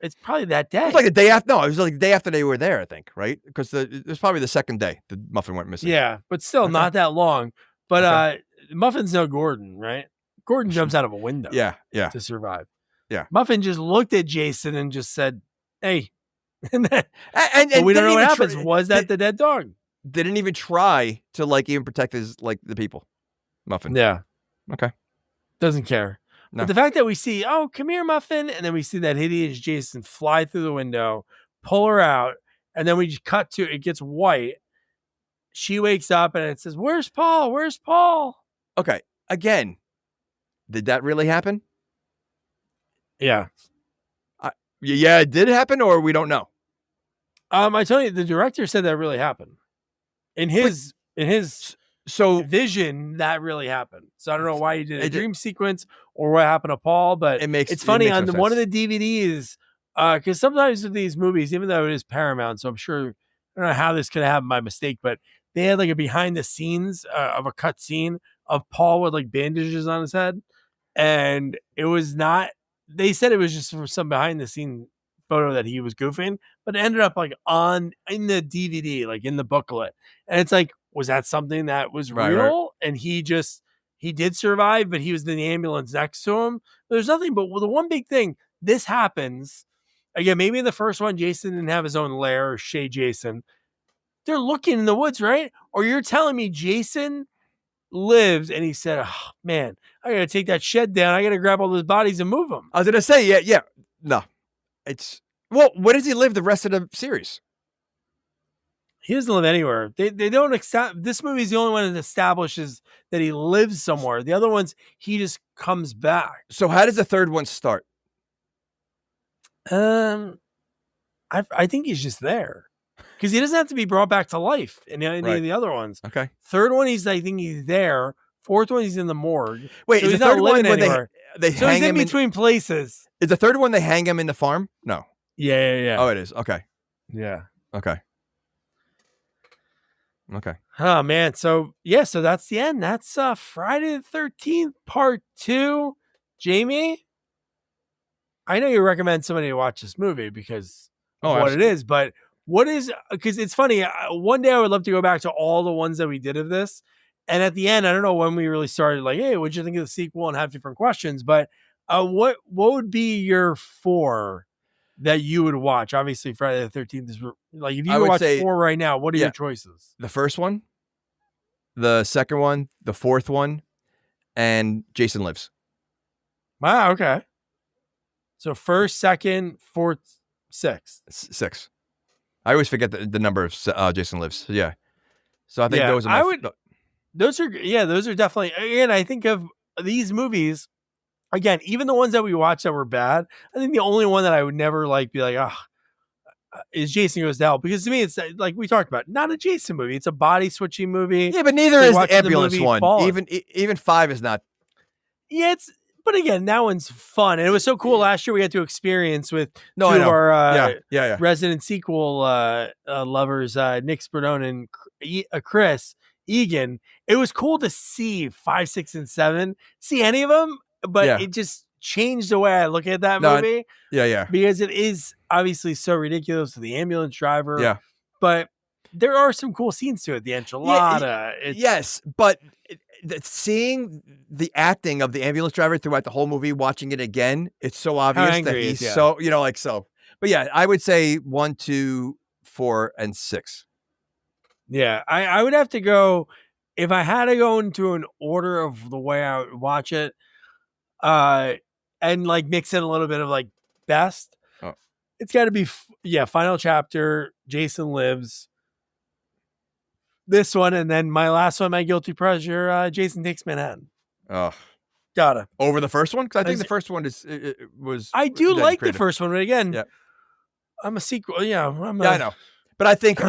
It's probably that day. It was the day after. No, it was the day after they were there, I think, right? Because it was probably the second day the Muffin went missing. Yeah, but still not that long. But Muffin's no Gordon, right? Gordon jumps out of a window. Yeah. To survive. Yeah. Muffin just looked at Jason and just said, "Hey," and we don't know what happens. Was that the dead dog? Didn't even try to even protect his the people. Muffin. Yeah. Okay. Doesn't care. No. But the fact that we see, "Oh, come here, Muffin," and then we see that hideous Jason fly through the window, pull her out, and then we just cut to it gets white. She wakes up and it says, "Where's Paul? Where's Paul?" Okay. Again, did that really happen? Yeah. Yeah, it did happen, or we don't know. I tell you, the director said that really happened. In his vision, that really happened. So I don't know why he did a dream sequence or what happened to Paul, but it's funny on one of the DVDs, because sometimes with these movies, even though it is Paramount, so I'm sure, I don't know how this could have happened by mistake, but they had a behind the scenes of a cut scene of Paul with bandages on his head. And it was not, they said it was just for some behind the scene photo that he was goofing, but it ended up in the DVD, in the booklet. And it's was that something that was real? Right. And he did survive, but he was in the ambulance next to him. There's nothing, but the one big thing, this happens again, maybe in the first one, Jason didn't have his own lair or Shay Jason. They're looking in the woods, right? Or you're telling me Jason lives and he said, "Oh man, I got to take that shed down. I got to grab all those bodies and move them." I was going to say, yeah. No, where does he live the rest of the series? He doesn't live anywhere. They don't accept. This movie is the only one that establishes that he lives somewhere. The other ones, he just comes back. So how does the third one start? I think he's just there because he doesn't have to be brought back to life in any of the other ones. Okay. Third one, I think he's there. Fourth one, he's in the morgue. Wait, so is he's the third not living one anywhere. They so hang he's him in between places. Is the third one they hang him in the farm? No. Yeah. Oh, it is. Okay. Yeah. Okay. Oh man. So that's the end. That's Friday the 13th, part 2. Jamie, I know you recommend somebody to watch this movie because of what it is, but because it's funny. One day I would love to go back to all the ones that we did of this. And at the end, I don't know when we really started hey, what'd you think of the sequel, and have different questions, but what would be your 4 that you would watch? Obviously, Friday the 13th is if you could watch 4 right now, what are your choices? The first one, the second one, the fourth one, and Jason Lives. Wow. Okay. So first, second, fourth, sixth. 6. I always forget the number of Jason Lives. Yeah. So I think those are those are definitely, and I think of these movies, again, even the ones that we watched that were bad, I think the only one that I would never be like, is Jason Goes to Hell, because to me it's like we talked about, not a Jason movie. It's a body switching movie. Yeah, but neither is the ambulance one. Even 5 is not. Yeah, but again, that one's fun, and it was so cool last year. We had to experience with two of our resident sequel lovers, Nick Sperdone and Chris Egan. It was cool to see 5, 6, and 7. See any of them, but it just changed the way I look at that movie. Because it is obviously so ridiculous to the ambulance driver. Yeah, but there are some cool scenes to it. The enchilada. Yes, but seeing the acting of the ambulance driver throughout the whole movie, watching it again, it's so obvious that he's so, so. But yeah, I would say 1, 2, 4, and 6. Yeah, I would have to go, if I had to go into an order of the way I would watch it, and mix in a little bit of best. Oh. It's got to be Final Chapter, Jason Lives, this one, and then my last one, my guilty pleasure, Jason Takes Manhattan. Oh, gotta over the first one, because I think the first one was. I do like the first one, but again, I'm a sequel. Yeah, I know, but I think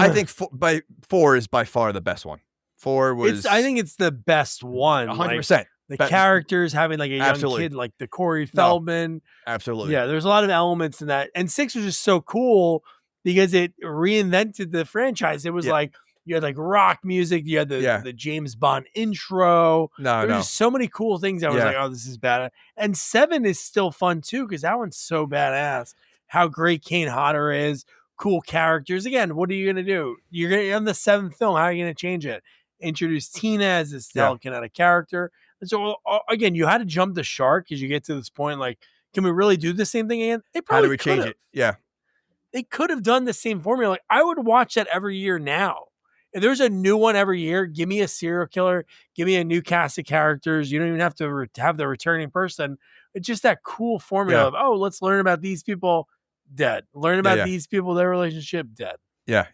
4 is by far the best one. 4 was. I think it's the best one. 100%. The characters having a young kid, like the Corey Feldman. No, absolutely. Yeah, there's a lot of elements in that. And 6 was just so cool because it reinvented the franchise. It was you had rock music, you had the James Bond intro. There was so many cool things. I was like, oh, this is bad. And 7 is still fun too, because that one's so badass. How great Kane Hodder is, cool characters. Again, what are you gonna do? You're on the 7th film. How are you gonna change it? Introduce Tina as this telekinetic character. And so again, you had to jump the shark because you get to this point. Can we really do the same thing again? They probably How do we change it? Yeah, they could have done the same formula. I would watch that every year now. If there's a new one every year, give me a serial killer, give me a new cast of characters. You don't even have to have the returning person. It's just that cool formula of, let's learn about these people, dead. Learn about these people, their relationship, dead. Yeah.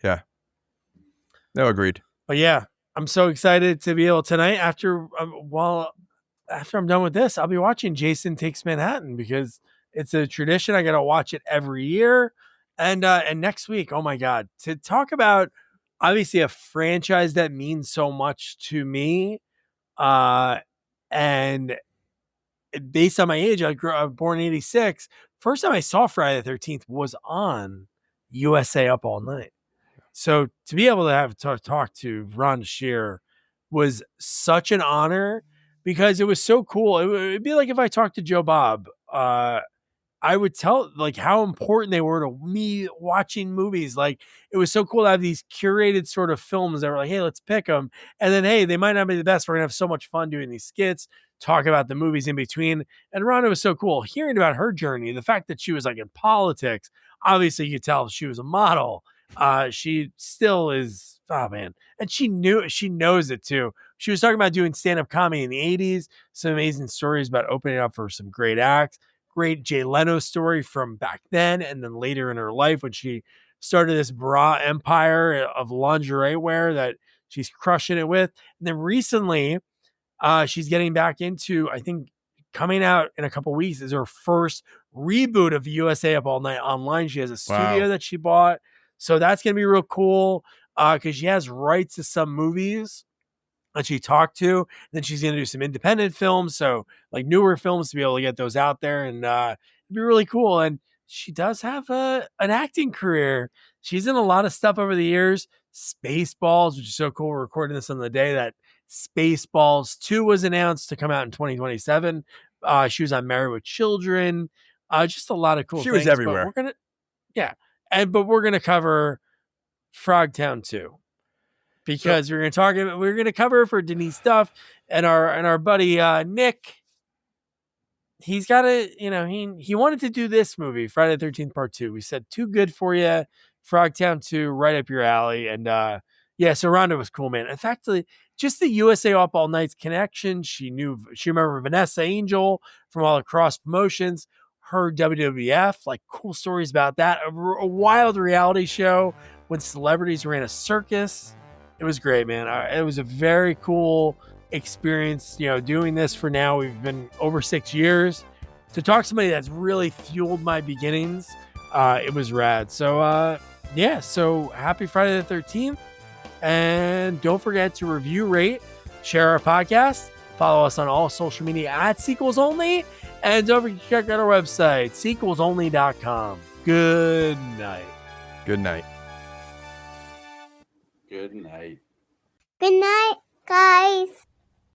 No, agreed. But yeah, I'm so excited to be able tonight after I'm done with this, I'll be watching Jason Takes Manhattan because it's a tradition. I got to watch it every year. And next week, oh my God, to talk about obviously a franchise that means so much to me. And based on my age, I was born in 86. First time I saw Friday the 13th was on USA Up All Night. So to be able to have talk to Rhonda Shear was such an honor because it was so cool. It'd be like if I talked to Joe Bob, I would tell how important they were to me watching movies. It was so cool to have these curated sort of films that were hey, let's pick them. And then, hey, they might not be the best. We're going to have so much fun doing these skits, talk about the movies in between. And Rhonda was so cool hearing about her journey. The fact that she was in politics, obviously you could tell she was a model. She still is, oh man. And she knows it too. She was talking about doing stand-up comedy in the 80s, some amazing stories about opening up for some great acts. Great Jay Leno story from back then, and then later in her life when she started this bra empire of lingerie wear that she's crushing it with. And then recently, she's getting back into, I think, coming out in a couple weeks is her first reboot of USA Up All Night online. She has a studio that she bought, so that's gonna be real cool because she has rights to some movies that she talked to. And then she's going to do some independent films. So newer films to be able to get those out there and it'd be really cool. And she does have an acting career. She's in a lot of stuff over the years. Spaceballs, which is so cool. We're recording this on the day that Spaceballs 2 was announced to come out in 2027. She was on Married with Children. Just a lot of cool things. She was everywhere. But we're going to cover Frogtown 2. Because we're going to cover for Denise Duff and our buddy Nick. He's got he wanted to do this movie, Friday the 13th Part 2. We said, too good for you, Frogtown 2, right up your alley. And so Rhonda was cool, man. In fact, just the USA Up All Night's connection. She remembered Vanessa Angel from all the cross promotions. heard WWF, like cool stories about that. A wild reality show when celebrities ran a circus. It was great, man. It was a very cool experience, doing this for now. We've been over 6 years. To talk to somebody that's really fueled my beginnings, it was rad. So, so happy Friday the 13th. And don't forget to review, rate, share our podcast. Follow us on all social media at Sequels Only. And don't forget to check out our website, sequelsonly.com. Good night. Good night. Good night. Good night, guys.